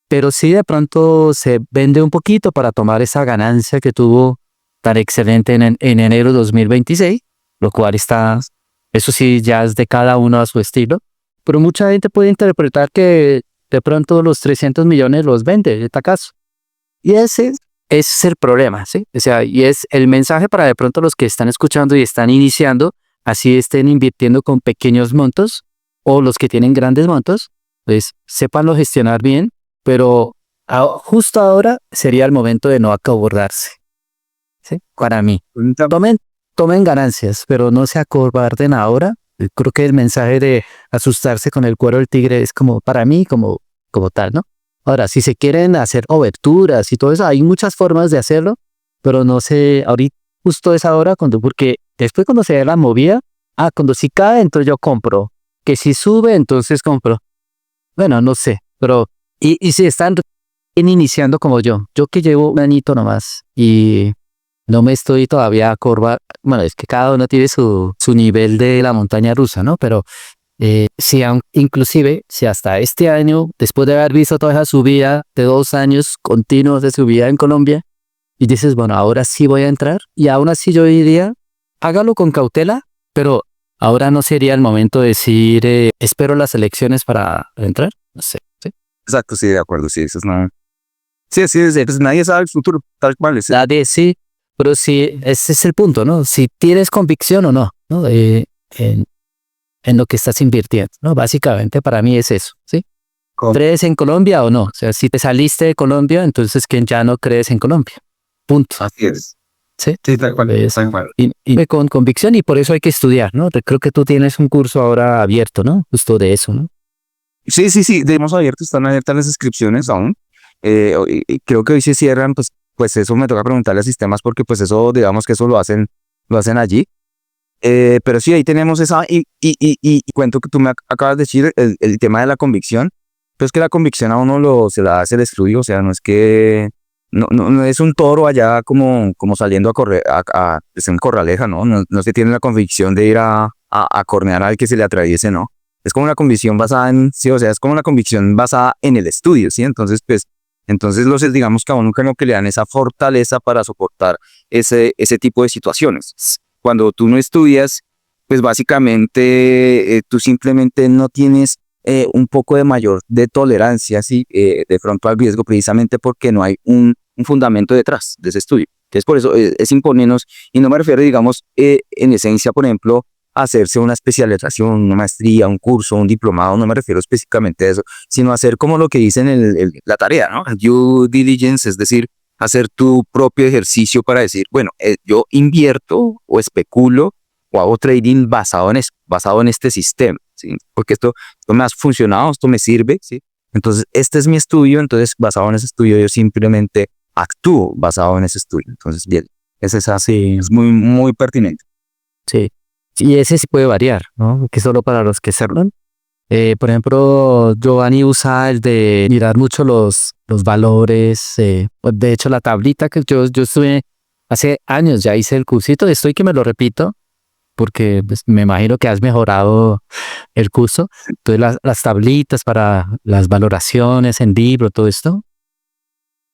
Pero sí de pronto se vende un poquito para tomar esa ganancia que tuvo tan excelente en enero de 2026, lo cual está, eso sí, ya es de cada uno a su estilo. Pero mucha gente puede interpretar que de pronto los 300 millones los vende de tacazo. Y ese es el problema, ¿sí? O sea, y es el mensaje para de pronto los que están escuchando y están iniciando, así estén invirtiendo con pequeños montos o los que tienen grandes montos, pues sépanlo gestionar bien, pero justo ahora sería el momento de no acobardarse, ¿sí? Para mí. Tomen, tomen ganancias, pero no se acobarden ahora. Creo que el mensaje de asustarse con el cuero del tigre es como, para mí, como tal, ¿no? Ahora, si se quieren hacer oberturas y todo eso, hay muchas formas de hacerlo, pero no sé, ahorita justo es ahora, porque después cuando se dé la movida, cuando si cae, entonces yo compro, que si sube, entonces compro. Bueno, no sé, pero, y si están iniciando como yo que llevo un añito nomás y no me estoy todavía bueno, es que cada uno tiene su nivel de la montaña rusa, ¿no? Pero si inclusive, si hasta este año, después de haber visto toda esa subida de 2 años continuos de subida en Colombia, y dices, bueno, ahora sí voy a entrar, y aún así yo diría, hágalo con cautela, pero ahora no sería el momento de decir, espero las elecciones para entrar, no sé, ¿sí? Exacto, sí, de acuerdo, sí, eso es nada. Sí, sí, sí, pues nadie sabe el futuro, tal cual. Nadie sí, pero sí, ese es el punto, ¿no? Si tienes convicción o no, ¿no? En lo que estás invirtiendo, ¿no? Básicamente para mí es eso, ¿sí? ¿Crees en Colombia o no? O sea, si te saliste de Colombia, entonces que ya no crees en Colombia. Punto. Así es. ¿Sí? Sí, tal cual. Tal cual. Y con convicción, y por eso hay que estudiar, ¿no? Creo que tú tienes un curso ahora abierto, ¿no? Justo de eso, ¿no? Sí, sí, sí, hemos abierto, están abiertas las inscripciones aún. Y creo que hoy se cierran, pues eso me toca preguntarle a sistemas porque pues eso, digamos que eso lo hacen allí. Pero sí, ahí tenemos esa, y cuento que tú me acabas de decir el tema de la convicción, pues que la convicción a uno se la hace el estudio, o sea, no es que, no es un toro allá como saliendo a correr, es en corraleja, ¿no? No se tiene la convicción de ir a cornear al que se le atraviese, ¿no? Es como una convicción basada sí, o sea, es como una convicción basada en el estudio, ¿sí? Entonces, pues, digamos que a uno que le dan esa fortaleza para soportar ese tipo de situaciones. Cuando tú no estudias, pues básicamente tú simplemente no tienes un poco de mayor de tolerancia, ¿sí? De pronto al riesgo, precisamente porque no hay un fundamento detrás de ese estudio. Entonces, por eso es imponernos, y no me refiero, digamos, en esencia, por ejemplo, a hacerse una especialización, una maestría, un curso, un diplomado, no me refiero específicamente a eso, sino a hacer como lo que dicen la tarea, ¿no? Due diligence, es decir, hacer tu propio ejercicio para decir, bueno, yo invierto o especulo o hago trading basado en este sistema, ¿sí? Porque esto me ha funcionado, esto me sirve, ¿sí? Entonces, este es mi estudio, entonces basado en ese estudio yo simplemente actúo basado en ese estudio. Entonces, bien, Sí, es muy, muy pertinente. sí. Y ese sí puede variar, ¿no? Que solo para los que cerran. Por ejemplo, Giovanni usa el de mirar mucho los valores. Pues, de hecho, la tablita que yo estuve hace años, ya hice el cursito, estoy que me lo repito, porque pues, me imagino que has mejorado el curso. Entonces, las tablitas para las valoraciones en libro, todo esto.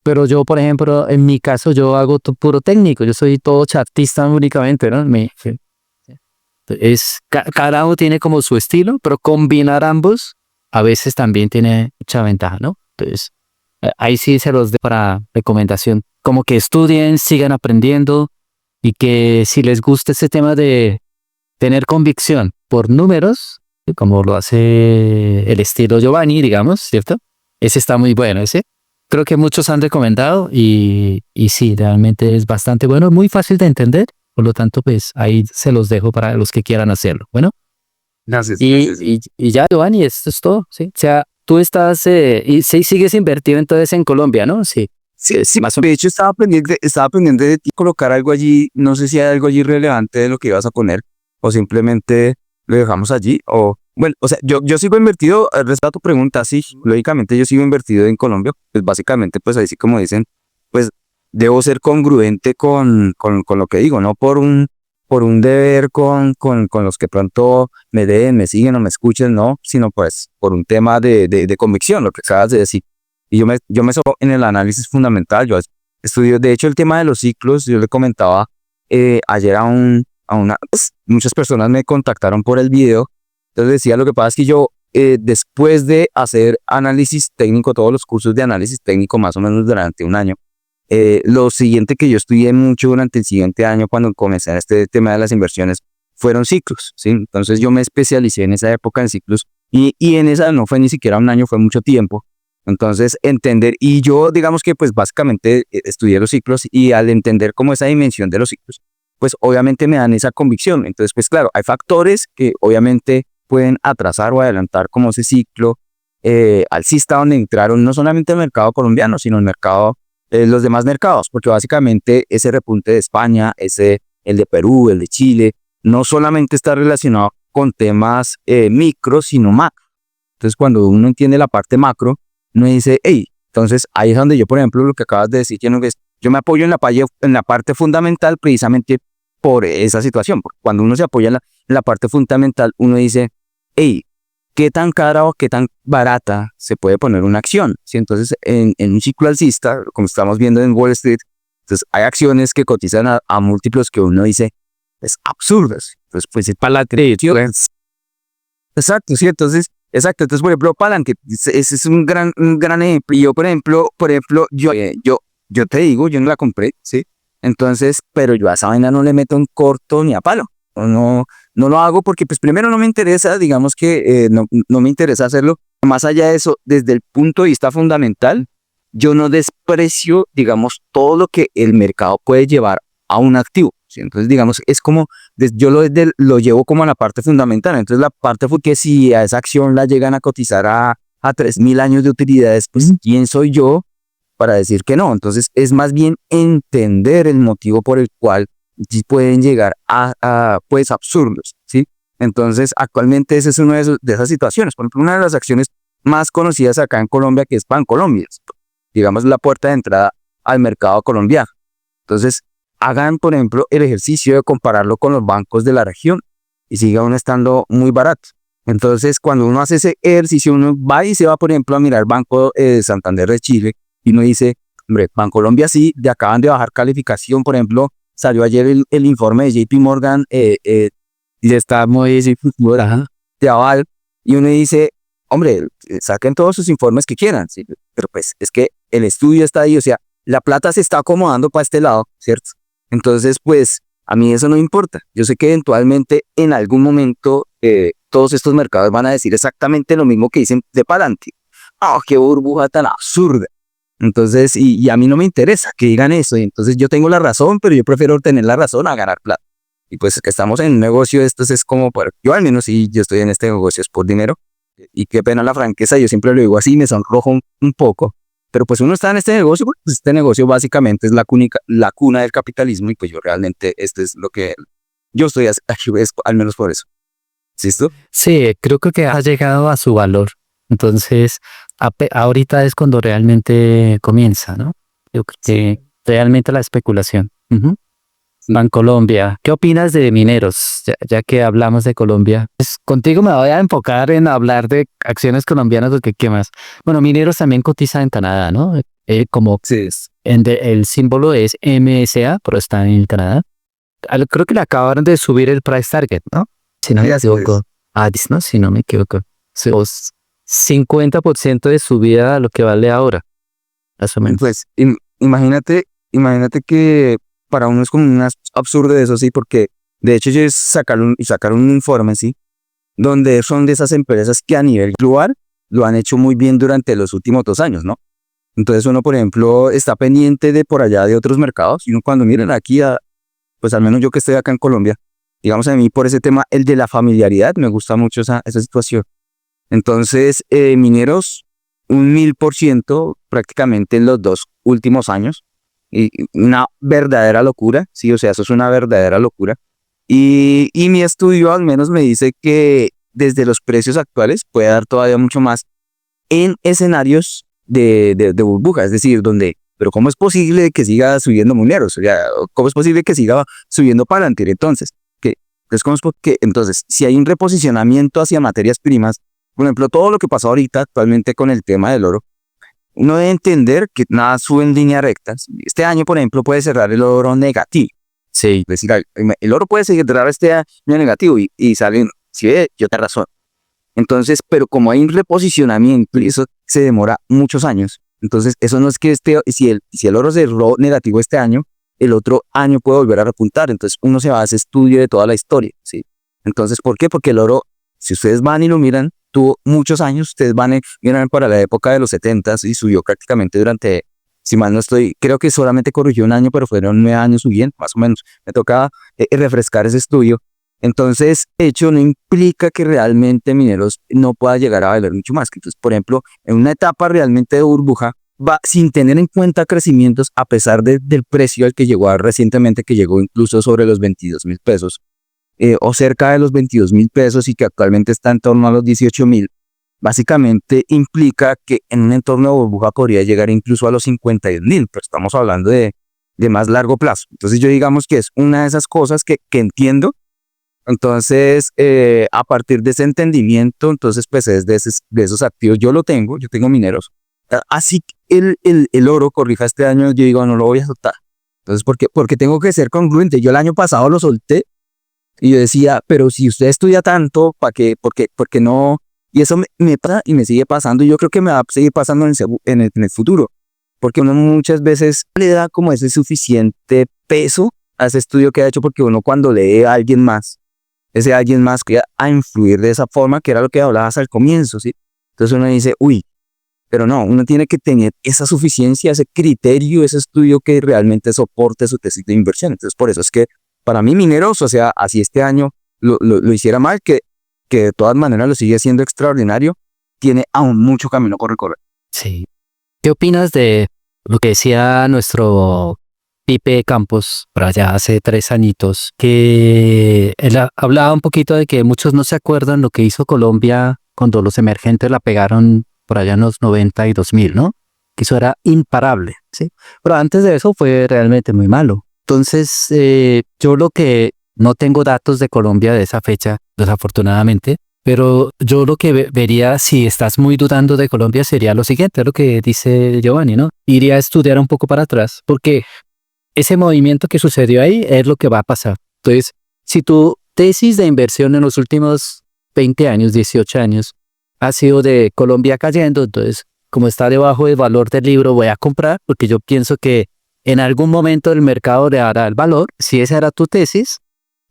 Pero yo, por ejemplo, en mi caso, yo hago puro técnico, yo soy todo chartista únicamente, ¿no? Cada uno tiene como su estilo, pero combinar ambos a veces también tiene mucha ventaja, ¿no? Entonces, ahí sí se los dejo para recomendación. Como que estudien, sigan aprendiendo y que si les gusta ese tema de tener convicción por números, como lo hace el estilo Giovanni, digamos, ¿cierto? Ese está muy bueno, ese. Creo que muchos han recomendado y sí, realmente es bastante bueno, muy fácil de entender. Por lo tanto, pues ahí se los dejo para los que quieran hacerlo. Bueno, Gracias. y ya, Giovanni, esto es todo, ¿sí? O sea, tú estás, y sí, sigues invertido entonces en Colombia, ¿no? Sí, Sí, sí, más o de menos. hecho estaba pendiente de ti colocar algo allí, no sé si hay algo allí relevante de lo que ibas a poner, o simplemente lo dejamos allí, o bueno, o sea, yo sigo invertido, respecto a tu pregunta, sí, lógicamente yo sigo invertido en Colombia, pues básicamente, pues ahí sí como dicen, pues debo ser congruente con lo que digo, no por un deber con los que pronto me den, me siguen o me escuchen, no, sino pues por un tema de convicción, lo que acabas de decir. Y yo me soco en el análisis fundamental. Yo estudio, de hecho, el tema de los ciclos. Yo le comentaba ayer a una, pues, muchas personas me contactaron por el video. Entonces decía, lo que pasa es que yo, después de hacer análisis técnico, todos los cursos de análisis técnico, más o menos durante un año, lo siguiente que yo estudié mucho durante el siguiente año, cuando comencé en este tema de las inversiones, fueron ciclos, ¿sí? Entonces yo me especialicé en esa época en ciclos y en esa no fue ni siquiera un año, fue mucho tiempo. Entonces, entender, y yo digamos que pues básicamente estudié los ciclos y al entender como esa dimensión de los ciclos, pues obviamente me dan esa convicción. Entonces, pues claro, hay factores que obviamente pueden atrasar o adelantar como ese ciclo alcista donde entraron no solamente el mercado colombiano, sino el mercado, los demás mercados, porque básicamente ese repunte de España, el de Perú, el de Chile, no solamente está relacionado con temas micro, sino macro. Entonces, cuando uno entiende la parte macro, uno dice, hey, entonces ahí es donde yo, por ejemplo, lo que acabas de decir, yo me apoyo en la parte fundamental precisamente por esa situación. Porque cuando uno se apoya en la parte fundamental, uno dice, hey, ¿qué tan cara o qué tan barata se puede poner una acción? ¿Sí? Entonces, en un ciclo alcista, como estamos viendo en Wall Street, entonces hay acciones que cotizan a múltiplos que uno dice, es absurdas. Entonces, pues es para la atención. Exacto, sí, entonces, exacto, entonces, por ejemplo, Palantir, ese es un gran ejemplo. Y yo, por ejemplo, yo te digo, yo no la compré, ¿sí? Entonces, pero yo a esa vaina no le meto en corto ni a palo. No lo hago porque, pues, primero no me interesa, digamos que no me interesa hacerlo. Más allá de eso, desde el punto de vista fundamental, yo no desprecio, digamos, todo lo que el mercado puede llevar a un activo, ¿sí? Entonces, digamos, es como yo lo llevo como a la parte fundamental. Entonces, la parte fue que si a esa acción la llegan a cotizar a 3.000 años de utilidades, pues, ¿quién soy yo para decir que no? Entonces, es más bien entender el motivo por el cual pueden llegar a pues, absurdos, ¿sí? Entonces, actualmente ese es uno de esas situaciones. Por ejemplo, una de las acciones más conocidas acá en Colombia, que es Bancolombia, digamos, la puerta de entrada al mercado colombiano. Entonces, hagan, por ejemplo, el ejercicio de compararlo con los bancos de la región y sigue aún estando muy barato. Entonces, cuando uno hace ese ejercicio, uno va y se va, por ejemplo, a mirar Banco de Santander de Chile y uno dice, hombre, Bancolombia sí, de acaban de bajar calificación, por ejemplo, salió ayer el informe de JP Morgan y está muy de aval y uno dice, hombre, saquen todos sus informes que quieran, ¿sí? Pero pues es que el estudio está ahí, o sea, la plata se está acomodando para este lado, ¿cierto? Entonces, pues, a mí eso no me importa. Yo sé que eventualmente, en algún momento, todos estos mercados van a decir exactamente lo mismo que dicen de Palantir. ¡Oh, qué burbuja tan absurda! Entonces, y a mí no me interesa que digan eso. Y entonces yo tengo la razón, pero yo prefiero tener la razón a ganar plata. Y pues que estamos en un negocio, esto es como, yo al menos sí, yo estoy en este negocio, es por dinero. Y qué pena la franqueza, yo siempre lo digo así, me sonrojo un poco. Pero pues uno está en este negocio, porque pues, este negocio básicamente es la cuna del capitalismo y pues yo realmente, este es lo que yo estoy aquí, es al menos por eso. ¿Listo? Sí, creo que ha llegado a su valor. Entonces, ahorita es cuando realmente comienza, ¿no? Yo creo que realmente la especulación. Ujú. Bancolombia, ¿qué opinas de mineros? Ya que hablamos de Colombia, pues contigo me voy a enfocar en hablar de acciones colombianas, porque ¿qué más? Bueno, mineros también cotiza en Canadá, ¿no? Como Sí. el símbolo es MSA, pero está en Canadá. Creo que le acabaron de subir el price target, ¿no? Si no me equivoco. ¿No? Si no me equivoco. 50% de subida a lo que vale ahora, más o menos. Pues imagínate que para uno es como un absurdo eso, sí, porque de hecho ellos sacaron un informe, sí, donde son de esas empresas que a nivel global lo han hecho muy bien durante los últimos 2 años, ¿no? Entonces uno, por ejemplo, está pendiente de por allá de otros mercados y uno cuando miren aquí, pues al menos yo que estoy acá en Colombia, digamos a mí por ese tema, el de la familiaridad, me gusta mucho esa situación. Entonces, mineros, 1000% prácticamente en los 2 últimos años. Y una verdadera locura, sí, o sea, eso es una verdadera locura. Y mi estudio al menos me dice que desde los precios actuales puede dar todavía mucho más en escenarios de burbuja, es decir, pero ¿cómo es posible que siga subiendo mineros? O sea, ¿cómo es posible que siga subiendo Palantir? Entonces, si hay un reposicionamiento hacia materias primas, por ejemplo, todo lo que pasó ahorita actualmente con el tema del oro, uno debe entender que nada sube en línea recta. Este año, por ejemplo, puede cerrar el oro negativo. Sí, es decir, el oro puede seguir cerrar este año negativo y salen, si ve, yo te razón. Entonces, pero como hay un reposicionamiento y eso se demora muchos años, entonces eso no es que si el oro cerró negativo este año, el otro año puede volver a repuntar. Entonces uno se va a ese estudio de toda la historia, ¿sí? Entonces, ¿por qué? Porque el oro, si ustedes van y lo miran, tuvo muchos años, ustedes miran para la época de los 70s y subió prácticamente durante, si mal no estoy, creo que solamente corrigió un año, pero fueron 9 años subiendo, más o menos. Me tocaba refrescar ese estudio. Entonces, de hecho, no implica que realmente mineros no pueda llegar a valer mucho más. Entonces, por ejemplo, en una etapa realmente de burbuja, va sin tener en cuenta crecimientos a pesar del precio al que llegó recientemente, que llegó incluso sobre los 22.000 pesos, o cerca de los 22.000 pesos y que actualmente está en torno a los 18.000, básicamente implica que en un entorno de burbuja podría llegar incluso a los 52.000, pero estamos hablando de más largo plazo. Entonces yo digamos que es una de esas cosas que entiendo. Entonces, a partir de ese entendimiento, entonces pues es de esos activos, yo tengo mineros. Así que el oro corrija este año, yo digo, no lo voy a soltar. Entonces, porque tengo que ser congruente. Yo el año pasado lo solté y yo decía, pero si usted estudia tanto, ¿para qué? Porque no. Y eso me pasa y me sigue pasando y yo creo que me va a seguir pasando en el futuro. Porque uno muchas veces le da como ese suficiente peso a ese estudio que ha hecho, porque uno cuando lee a alguien más, ese alguien más que a influir de esa forma, que era lo que hablabas al comienzo, ¿sí? Entonces uno dice, uy, pero no, uno tiene que tener esa suficiencia, ese criterio, ese estudio que realmente soporte su tesis de inversión. Entonces por eso es que para mí mineros, o sea, así este año lo hiciera mal, que de todas maneras lo sigue siendo extraordinario, tiene aún mucho camino por recorrer. Sí. ¿Qué opinas de lo que decía nuestro Pipe Campos por allá hace 3 añitos? Que él hablaba un poquito de que muchos no se acuerdan lo que hizo Colombia cuando los emergentes la pegaron por allá en los 90 y 2000, ¿no? Que eso era imparable, ¿sí? Pero antes de eso fue realmente muy malo. Entonces, yo lo que no tengo datos de Colombia de esa fecha, desafortunadamente, pero yo lo que vería, si estás muy dudando de Colombia, sería lo siguiente, lo que dice Giovanni, ¿no? Iría a estudiar un poco para atrás, porque ese movimiento que sucedió ahí es lo que va a pasar. Entonces, si tu tesis de inversión en los últimos 20 años, 18 años, ha sido de Colombia cayendo, entonces, como está debajo del valor del libro, voy a comprar, porque yo pienso que en algún momento el mercado le dará el valor. Si esa era tu tesis,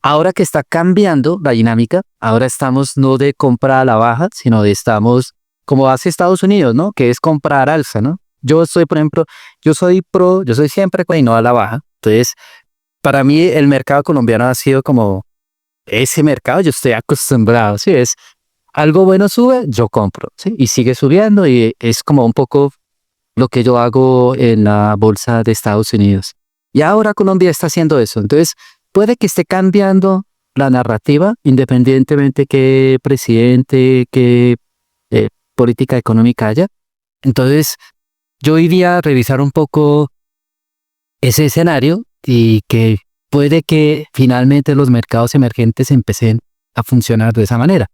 ahora que está cambiando la dinámica, ahora estamos no de compra a la baja, sino de estamos como hace Estados Unidos, ¿no? Que es comprar alza, ¿no? Yo soy, por ejemplo, yo soy siempre y no a la baja. Entonces, para mí el mercado colombiano ha sido como ese mercado, yo estoy acostumbrado, ¿sí? Es algo bueno sube, yo compro, ¿sí? Y sigue subiendo y es como un poco lo que yo hago en la bolsa de Estados Unidos. Y ahora Colombia está haciendo eso. Entonces, puede que esté cambiando la narrativa, independientemente qué presidente, qué política económica haya. Entonces, yo iría a revisar un poco ese escenario y que puede que finalmente los mercados emergentes empiecen a funcionar de esa manera.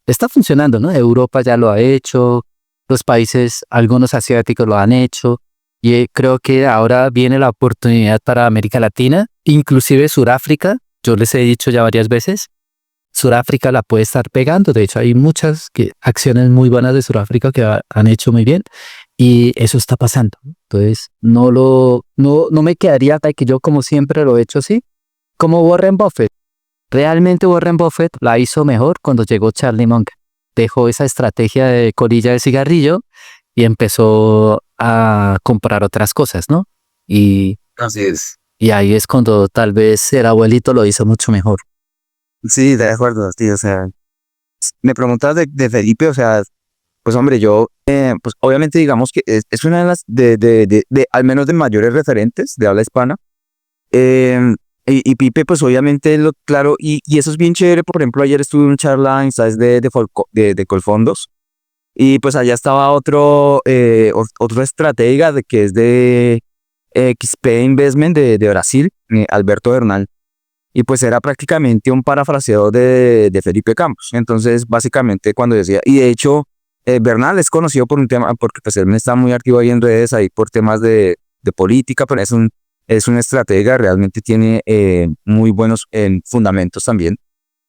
Está funcionando, ¿no? Europa ya lo ha hecho, los países, algunos asiáticos lo han hecho, y creo que ahora viene la oportunidad para América Latina, inclusive Suráfrica. Yo les he dicho ya varias veces, Suráfrica la puede estar pegando. De hecho, hay muchas acciones muy buenas de Suráfrica que han hecho muy bien, y eso está pasando. Entonces, no me quedaría de que yo, como siempre lo he hecho así, como Warren Buffett. Realmente Warren Buffett la hizo mejor cuando llegó Charlie Munger. Dejó esa estrategia de colilla de cigarrillo y empezó a comprar otras cosas, ¿no? Y, Así es. y ahí es cuando tal vez el abuelito lo hizo mucho mejor. Sí, de acuerdo, tío. O sea, me preguntas de Felipe, o sea, pues hombre, yo, pues obviamente digamos que es una de las, al menos de mayores referentes de habla hispana. Eh, y Pipe, pues obviamente, claro, y eso es bien chévere. Por ejemplo, ayer estuve en una charla en ¿sabes? De Colfondos, y pues allá estaba otro estratega que es de XP Investment de Brasil, Alberto Bernal. Y pues era prácticamente un parafraseo de Felipe Campos. Entonces, básicamente, cuando decía, y de hecho, Bernal es conocido por un tema, porque pues él está muy activo ahí en redes, ahí por temas de política, pero es un estratega, realmente tiene muy buenos fundamentos también.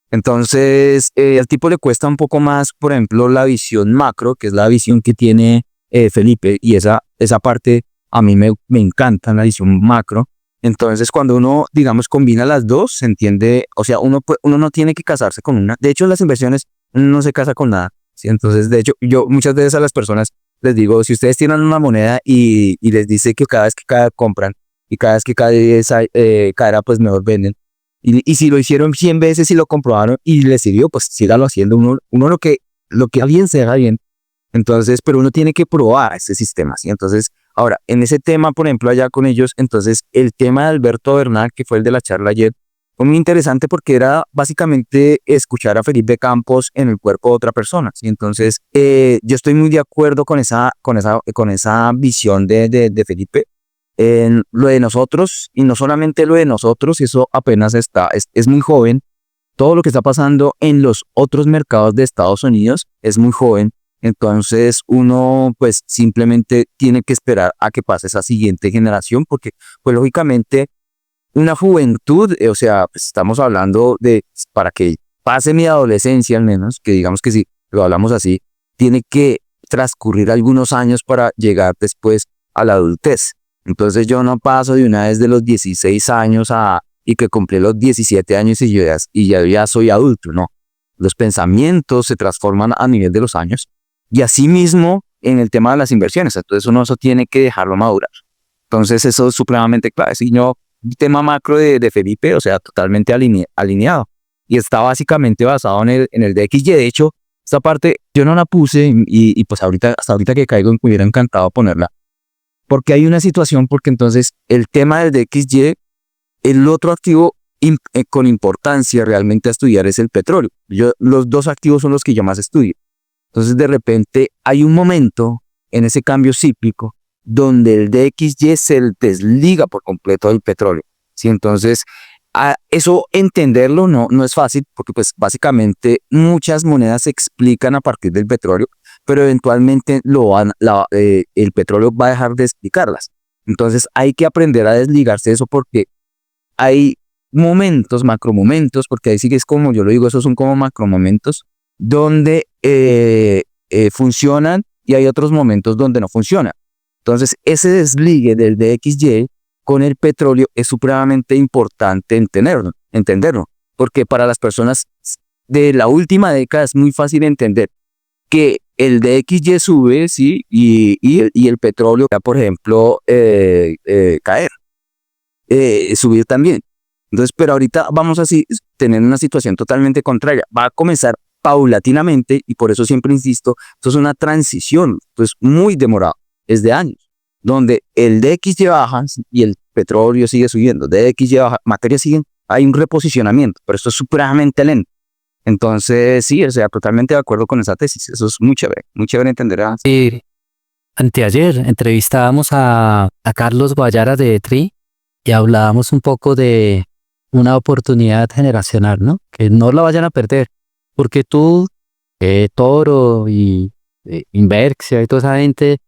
Entonces, al tipo le cuesta un poco más, por ejemplo, la visión macro, que es la visión que tiene Felipe, y esa parte a mí me encanta, la visión macro. Entonces, cuando uno, digamos, combina las dos, se entiende, o sea, uno no tiene que casarse con una. De hecho, en las inversiones uno no se casa con nada, ¿sí? Entonces, de hecho, yo muchas veces a las personas les digo, si ustedes tienen una moneda y les dice que cada vez que compran y cada vez que caerá, pues mejor venden. Y si lo hicieron 100 veces y lo comprobaron y les sirvió, pues síganlo haciendo. Uno lo que a bien se haga bien. Entonces, pero uno tiene que probar este sistema, ¿sí? Entonces, ahora, en ese tema, por ejemplo, allá con ellos, entonces, el tema de Alberto Bernal, que fue el de la charla ayer, fue muy interesante porque era básicamente escuchar a Felipe Campos en el cuerpo de otra persona, ¿sí? Entonces, yo estoy muy de acuerdo con esa visión de Felipe en lo de nosotros, y no solamente lo de nosotros, y eso apenas es muy joven. Todo lo que está pasando en los otros mercados de Estados Unidos es muy joven. Entonces uno pues simplemente tiene que esperar a que pase esa siguiente generación, porque pues lógicamente una juventud, o sea, pues, estamos hablando de, para que pase mi adolescencia al menos, que digamos que si lo hablamos así, tiene que transcurrir algunos años para llegar después a la adultez. Entonces yo no paso de una vez de los 16 años y que cumplí los 17 años y ya soy adulto, no. Los pensamientos se transforman a nivel de los años, y asimismo en el tema de las inversiones. Entonces uno eso tiene que dejarlo madurar. Entonces eso es supremamente clave. Si no, un tema macro de Felipe, o sea, totalmente alineado. Y está básicamente basado en el DXY. De hecho, esta parte yo no la puse y pues hasta ahorita que caigo me hubiera encantado ponerla. Porque hay una situación, porque entonces el tema del DXY, el otro activo con importancia realmente a estudiar es el petróleo. Los dos activos son los que yo más estudio. Entonces de repente hay un momento en ese cambio cíclico donde el DXY se desliga por completo del petróleo, ¿sí? Entonces, eso entenderlo no es fácil, porque pues básicamente muchas monedas se explican a partir del petróleo, pero eventualmente el petróleo va a dejar de explicarlas. Entonces hay que aprender a desligarse de eso, porque hay momentos, macromomentos, porque ahí sí que es como yo lo digo, esos son como macromomentos donde funcionan, y hay otros momentos donde no funcionan. Entonces, ese desligue del DXY con el petróleo es supremamente importante entenderlo, porque para las personas de la última década es muy fácil entender que el DXY sube, ¿sí? Y el petróleo, por ejemplo, caer, subir también. Entonces, pero ahorita vamos a tener una situación totalmente contraria. Va a comenzar paulatinamente y por eso siempre insisto, esto es una transición, esto es muy demorado, es de años, donde el DXY baja y el petróleo sigue subiendo, DXY baja, materias siguen, hay un reposicionamiento, pero esto es supremamente lento. Entonces, sí, o sea, totalmente de acuerdo con esa tesis, eso es muy chévere entender. Sí, anteayer entrevistábamos a Carlos Guayara de TRI y hablábamos un poco de una oportunidad generacional, ¿no? Que no la vayan a perder, porque tú, Toro y Inverxia y toda esa gente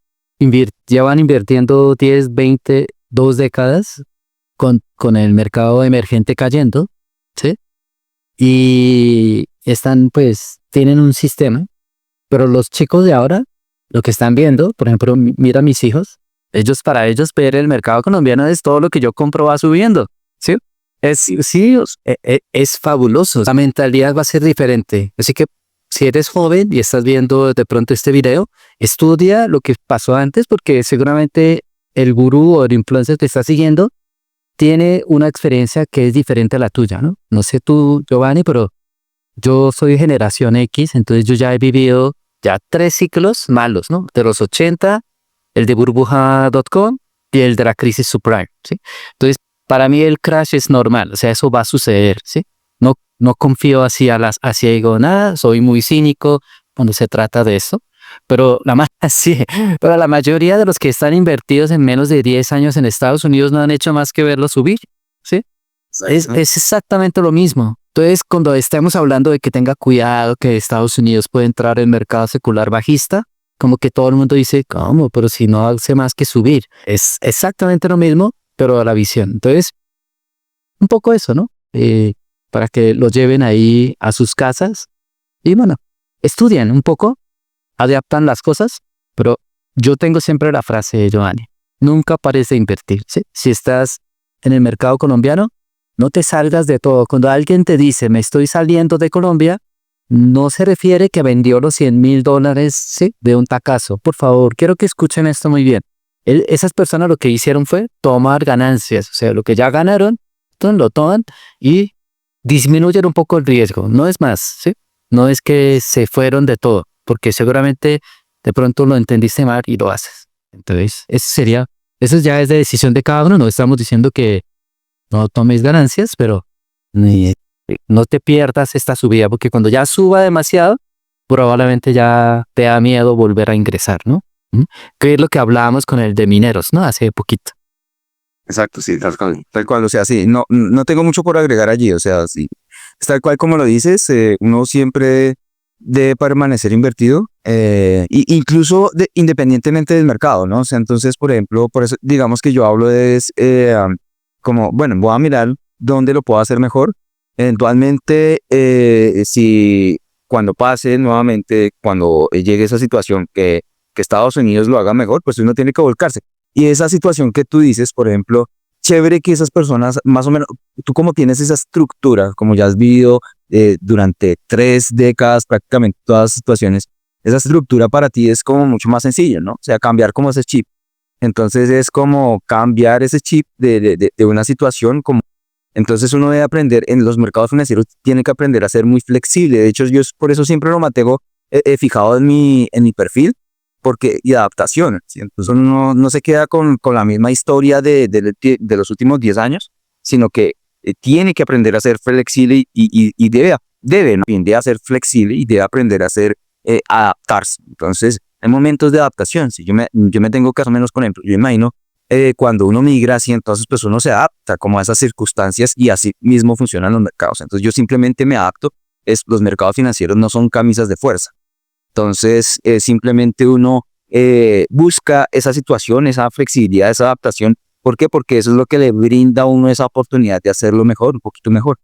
llevan invirtiendo 10, 20, 2 décadas con el mercado emergente cayendo, ¿sí? Y están, pues, tienen un sistema, pero los chicos de ahora, lo que están viendo, por ejemplo, mira a mis hijos, para ellos ver el mercado colombiano es todo lo que yo compro va subiendo, ¿sí? Es fabuloso. La mentalidad va a ser diferente. Así que si eres joven y estás viendo de pronto este video, estudia lo que pasó antes porque seguramente el gurú o el influencer que te está siguiendo tiene una experiencia que es diferente a la tuya, ¿no? No sé tú, Giovanni, pero yo soy generación X, entonces yo ya he vivido ya 3 ciclos malos, ¿no? De los 80, el de burbuja.com y el de la crisis subprime, ¿sí? Entonces, para mí el crash es normal, o sea, eso va a suceder, ¿sí? No confío así así digo, nada, soy muy cínico cuando se trata de eso, pero sí, pero la mayoría de los que están invertidos en menos de 10 años en Estados Unidos no han hecho más que verlo subir, ¿sí? Es exactamente lo mismo. Entonces, cuando estemos hablando de que tenga cuidado, que Estados Unidos puede entrar en el mercado secular bajista, como que todo el mundo dice, ¿cómo? Pero si no hace más que subir. Es exactamente lo mismo, pero a la visión. Entonces, un poco eso, ¿no? Para que lo lleven ahí a sus casas y bueno, estudian un poco, adaptan las cosas, pero yo tengo siempre la frase, Giovanni, nunca pares de invertir, ¿sí? Si estás en el mercado colombiano, no te salgas de todo. Cuando alguien te dice, me estoy saliendo de Colombia, no se refiere que vendió los $100,000, ¿sí? De un tacazo. Por favor, quiero que escuchen esto muy bien. Esas personas lo que hicieron fue tomar ganancias, o sea, lo que ya ganaron, entonces lo toman y disminuyen un poco el riesgo. No es más, ¿sí? No es que se fueron de todo, porque seguramente de pronto lo entendiste mal y lo haces. Entonces, eso ya es de decisión de cada uno. No estamos diciendo que no tomes ganancias, pero no te pierdas esta subida, porque cuando ya suba demasiado, probablemente ya te da miedo volver a ingresar, ¿no? Que es lo que hablábamos con el de mineros, ¿no? Hace poquito. Exacto, sí, tal cual, o sea, sí, no tengo mucho por agregar allí, o sea, sí, es tal cual como lo dices, uno siempre debe permanecer invertido, incluso independientemente del mercado, ¿no? O sea, entonces, por ejemplo, por eso digamos que yo hablo de como, bueno, voy a mirar dónde lo puedo hacer mejor, eventualmente, si cuando pase nuevamente, cuando llegue esa situación que Estados Unidos lo haga mejor, pues uno tiene que volcarse. Y esa situación que tú dices, por ejemplo, chévere que esas personas, más o menos, tú como tienes esa estructura, como ya has vivido durante 3 décadas prácticamente todas las situaciones, esa estructura para ti es como mucho más sencilla, ¿no? O sea, cambiar como ese chip. Entonces es como cambiar ese chip de una situación como... Entonces uno debe aprender, en los mercados financieros tiene que aprender a ser muy flexible. De hecho, yo por eso siempre lo mantengo fijado en mi perfil, y adaptación, ¿sí? Entonces uno no se queda con la misma historia de los últimos 10 años, sino que tiene que aprender a ser flexible y debe, ¿no? Debe ser flexible y debe aprender a adaptarse. Entonces, hay momentos de adaptación. Si yo me tengo que, más o menos, por ejemplo, yo imagino cuando uno migra así, entonces pues uno se adapta como a esas circunstancias y así mismo funcionan los mercados. Entonces yo simplemente me adapto. Los mercados financieros no son camisas de fuerza. Entonces, simplemente uno busca esa situación, esa flexibilidad, esa adaptación. ¿Por qué? Porque eso es lo que le brinda a uno esa oportunidad de hacerlo mejor, un poquito mejor.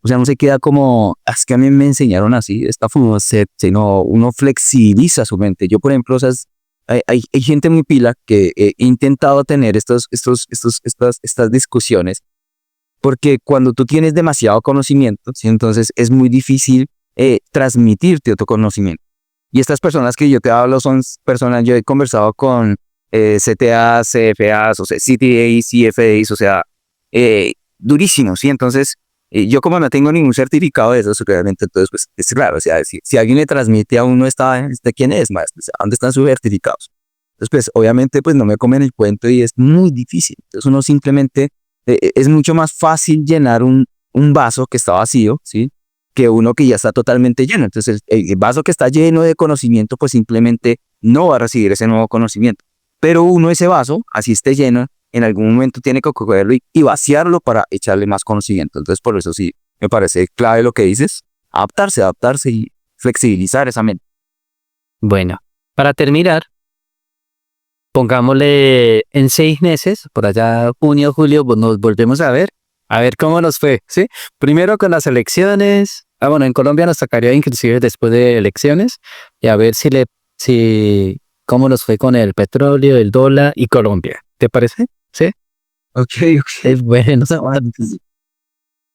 O sea, no se queda como, es que a mí me enseñaron así, esta forma, sino uno flexibiliza su mente. Yo, por ejemplo, o sea, hay gente muy pila que he intentado tener estas discusiones, porque cuando tú tienes demasiado conocimiento, ¿sí? Entonces es muy difícil transmitirte otro conocimiento. Y estas personas que yo te hablo son personas, yo he conversado con CTAs, CFAs, o sea, CTAs, CFAs, o sea, durísimo, ¿sí? Entonces, yo como no tengo ningún certificado de eso, realmente, entonces, pues, es raro, o sea, si alguien le transmite a uno ¿quién es, maestro? O sea, ¿dónde están sus certificados? Entonces, pues, obviamente, pues, no me comen el cuento y es muy difícil. Entonces, uno simplemente, es mucho más fácil llenar un vaso que está vacío, ¿sí? Que uno que ya está totalmente lleno. Entonces, el vaso que está lleno de conocimiento, pues, simplemente no va a recibir ese nuevo conocimiento. Pero uno, ese vaso, así esté lleno, en algún momento tiene que cogerlo y vaciarlo para echarle más conocimiento. Entonces, por eso sí, me parece clave lo que dices, adaptarse y flexibilizar esa mente. Bueno, para terminar, pongámosle en 6 meses, por allá junio, julio, nos volvemos a ver cómo nos fue, ¿sí? Primero con las elecciones, bueno, en Colombia nos tocaría inclusive después de elecciones, y a ver cómo nos fue con el petróleo, el dólar y Colombia. ¿Te parece? ¿Sí? Ok. Es bueno.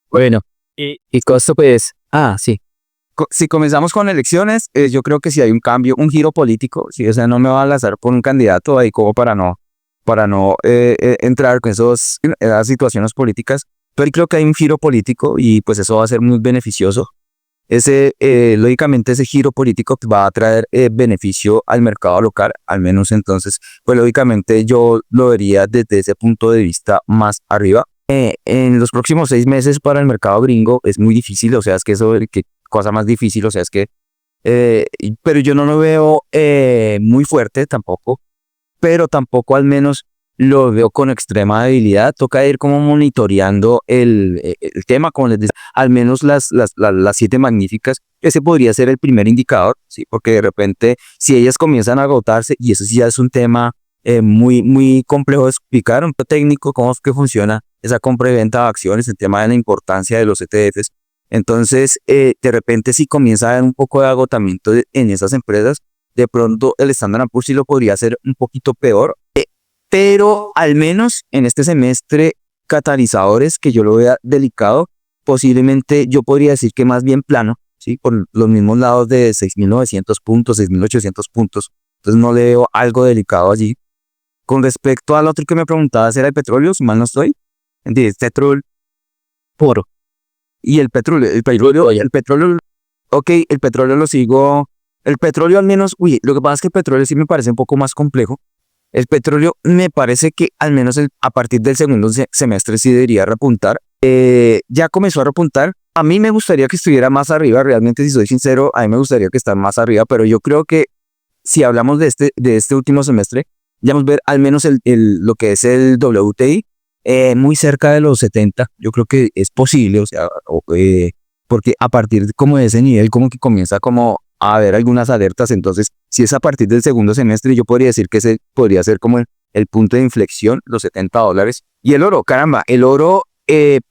Bueno, y costo pues, sí. Si comenzamos con elecciones, yo creo que si hay un cambio, un giro político, ¿sí? O sea, no me va a lanzar por un candidato ahí como para no entrar con esas situaciones políticas, pero creo que hay un giro político y pues eso va a ser muy beneficioso. Lógicamente ese giro político va a traer beneficio al mercado local, al menos entonces, pues lógicamente yo lo vería desde ese punto de vista más arriba. En los próximos 6 meses para el mercado gringo es muy difícil, o sea, es que eso, qué cosa más difícil, o sea, es que, pero yo no lo veo muy fuerte tampoco, pero tampoco al menos lo veo con extrema debilidad. Toca ir como monitoreando el tema, como les decía, al menos las 7 magníficas. Ese podría ser el primer indicador, ¿sí? Porque de repente, si ellas comienzan a agotarse, y eso sí ya es un tema muy, muy complejo de explicar, un poco técnico, cómo es que funciona esa compra y venta de acciones, el tema de la importancia de los ETFs. Entonces, de repente, si comienza a haber un poco de agotamiento en esas empresas, de pronto el Standard & Poor's sí lo podría hacer un poquito peor, pero al menos en este semestre, catalizadores que yo lo vea delicado, posiblemente yo podría decir que más bien plano, ¿sí? Por los mismos lados de 6.900 puntos, 6.800 puntos, entonces no le veo algo delicado allí. Con respecto al otro que me preguntabas, era el petróleo, si mal no estoy, ¿entiendes? Petróleo, oro. Y el petróleo, ok, el petróleo lo sigo. El petróleo al menos, lo que pasa es que el petróleo sí me parece un poco más complejo. El petróleo me parece que al menos a partir del segundo semestre sí debería repuntar. Ya comenzó a repuntar. A mí me gustaría que estuviera más arriba, realmente si soy sincero, a mí me gustaría que esté más arriba, pero yo creo que si hablamos de este último semestre, ya vamos a ver al menos lo que es el WTI muy cerca de los 70. Yo creo que es posible, o sea, porque a partir como de ese nivel como que comienza como a haber algunas alertas. Entonces, si es a partir del segundo semestre, yo podría decir que ese podría ser como el punto de inflexión, los $70. Y el oro, caramba, el oro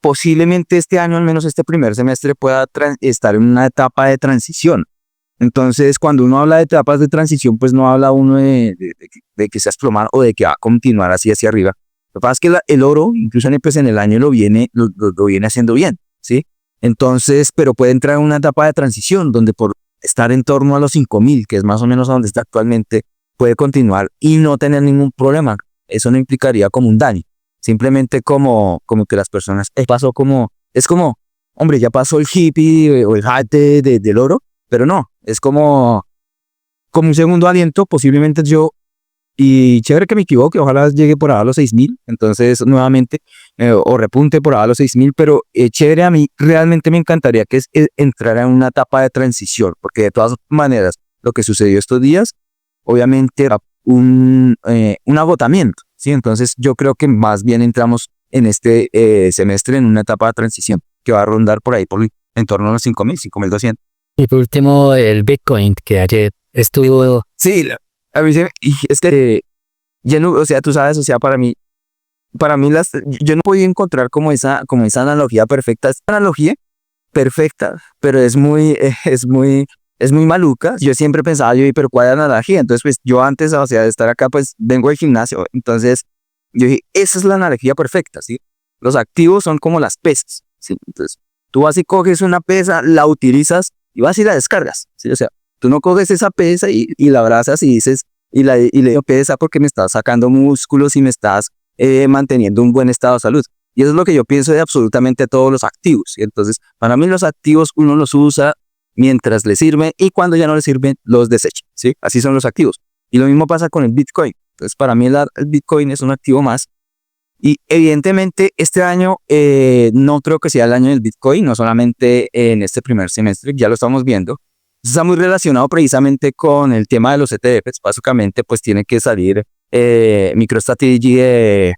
posiblemente este año, al menos este primer semestre, pueda estar en una etapa de transición. Entonces, cuando uno habla de etapas de transición, pues no habla uno de que se ha desplomado o de que va a continuar así hacia arriba. Lo que pasa es que el oro, incluso en el año lo viene haciendo bien, ¿sí? Entonces, pero puede entrar en una etapa de transición donde por estar en torno a los 5.000, que es más o menos a donde está actualmente, puede continuar y no tener ningún problema. Eso no implicaría como un daño. Simplemente como que las personas, es como, hombre, ya pasó el hippie o el hype del oro, pero no, es como un segundo aliento, posiblemente y chévere que me equivoque, ojalá llegue por ahí a los 6.000, entonces nuevamente, o repunte por ahí a los 6.000, pero chévere, a mí realmente me encantaría que entrara en una etapa de transición, porque de todas maneras, lo que sucedió estos días, obviamente era un agotamiento, ¿sí? Entonces yo creo que más bien entramos en este semestre en una etapa de transición, que va a rondar por ahí, en torno a los 5.000, 5.200. Y por último, el Bitcoin, que ayer estuvo. Sí, a mí es que ya no, o sea, tú sabes, o sea, para mí yo no podía encontrar como esa analogía perfecta. Es una analogía perfecta, pero es muy maluca. Yo siempre pensaba, pero ¿cuál es la analogía? Entonces, pues yo antes, o sea, de estar acá, pues vengo del gimnasio. Entonces, yo dije, esa es la analogía perfecta, ¿sí? Los activos son como las pesas, ¿sí? Entonces, tú vas y coges una pesa, la utilizas y vas y la descargas, ¿sí? O sea, tú no coges esa pesa y la abrazas y dices, y le digo pesa porque me estás sacando músculos y me estás manteniendo un buen estado de salud. Y eso es lo que yo pienso de absolutamente todos los activos. Y entonces, para mí los activos uno los usa mientras le sirven y cuando ya no le sirven, los desecha, ¿sí? Así son los activos. Y lo mismo pasa con el Bitcoin. Entonces, para mí el Bitcoin es un activo más. Y evidentemente este año no creo que sea el año del Bitcoin, no solamente en este primer semestre, ya lo estamos viendo. Está muy relacionado precisamente con el tema de los ETFs. Básicamente, pues tiene que salir MicroStrategy de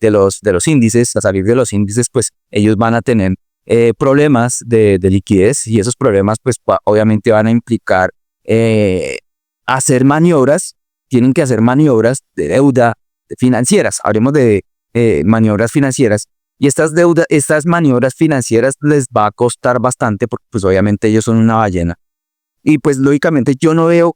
los índices. A salir de los índices, pues ellos van a tener problemas de liquidez y esos problemas, pues obviamente van a implicar hacer maniobras, tienen que hacer maniobras de deuda financieras. Hablemos de maniobras financieras. Y estas maniobras financieras les va a costar bastante porque pues obviamente ellos son una ballena. Y pues lógicamente yo no veo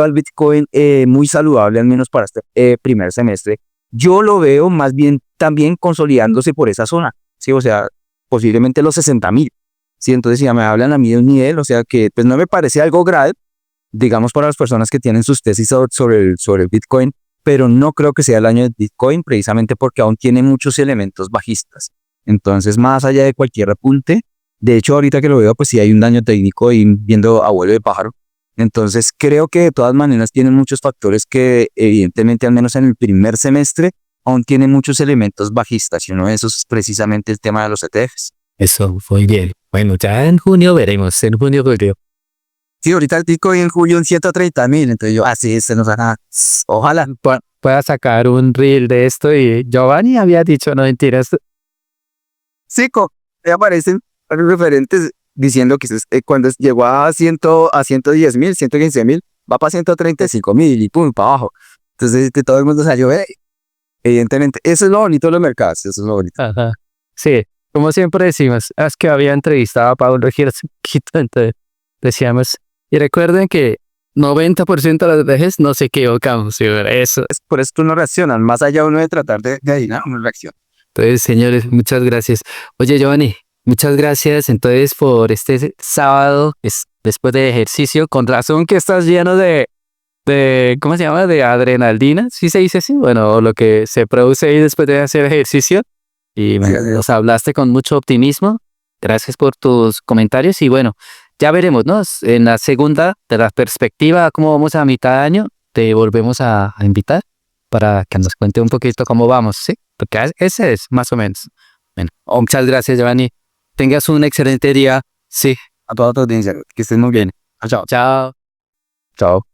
al Bitcoin muy saludable, al menos para este primer semestre. Yo lo veo más bien también consolidándose por esa zona, ¿sí? O sea, posiblemente los 60.000. ¿Sí? Entonces si ya me hablan a mí de un nivel, o sea que pues no me parece algo grave, digamos, para las personas que tienen sus tesis sobre el Bitcoin, pero no creo que sea el año del Bitcoin precisamente porque aún tiene muchos elementos bajistas. Entonces, más allá de cualquier repunte, de hecho, ahorita que lo veo, pues sí hay un daño técnico y viendo a vuelo de pájaro. Entonces, creo que de todas maneras tienen muchos factores que, evidentemente, al menos en el primer semestre, aún tienen muchos elementos bajistas. Y uno de esos es precisamente el tema de los ETFs. Eso, muy bien. Bueno, ya en junio veremos, en junio, julio. Sí, ahorita el Bitcoin en julio en 130.000. Entonces yo, así se nos hará. Ojalá. Pueda sacar un reel de esto y Giovanni había dicho, no mentiras. Sí, me aparecen varios referentes diciendo que cuando llegó a 110.000, 115.000, va para 135.000 y pum, para abajo. Entonces que todo el mundo salió, evidentemente, eso es lo bonito de los mercados, eso es lo bonito. Ajá. Sí, como siempre decimos, es que había entrevistado a Pablo Regis hace poquito, entonces decíamos, y recuerden que 90% de las veces nos equivocamos, ¿sí? Eso. Por eso no reaccionan, más allá uno de tratar de adivinar, uno reacciona. Entonces, señores, muchas gracias. Oye, Giovanni, muchas gracias entonces por este sábado, después de ejercicio, con razón que estás lleno de, ¿cómo se llama? De adrenalina, ¿sí se dice así? Bueno, lo que se produce ahí después de hacer ejercicio. Y nos hablaste con mucho optimismo. Gracias por tus comentarios y bueno, ya veremos, ¿no? En la segunda, de la perspectiva, cómo vamos a mitad de año, te volvemos a invitar para que nos cuente un poquito cómo vamos, ¿sí? Porque ese es más o menos. Bueno, muchas gracias, Giovanni. Tengas un excelente día. Sí. A toda tu audiencia, que estén muy bien. Chao. Chao. Chao.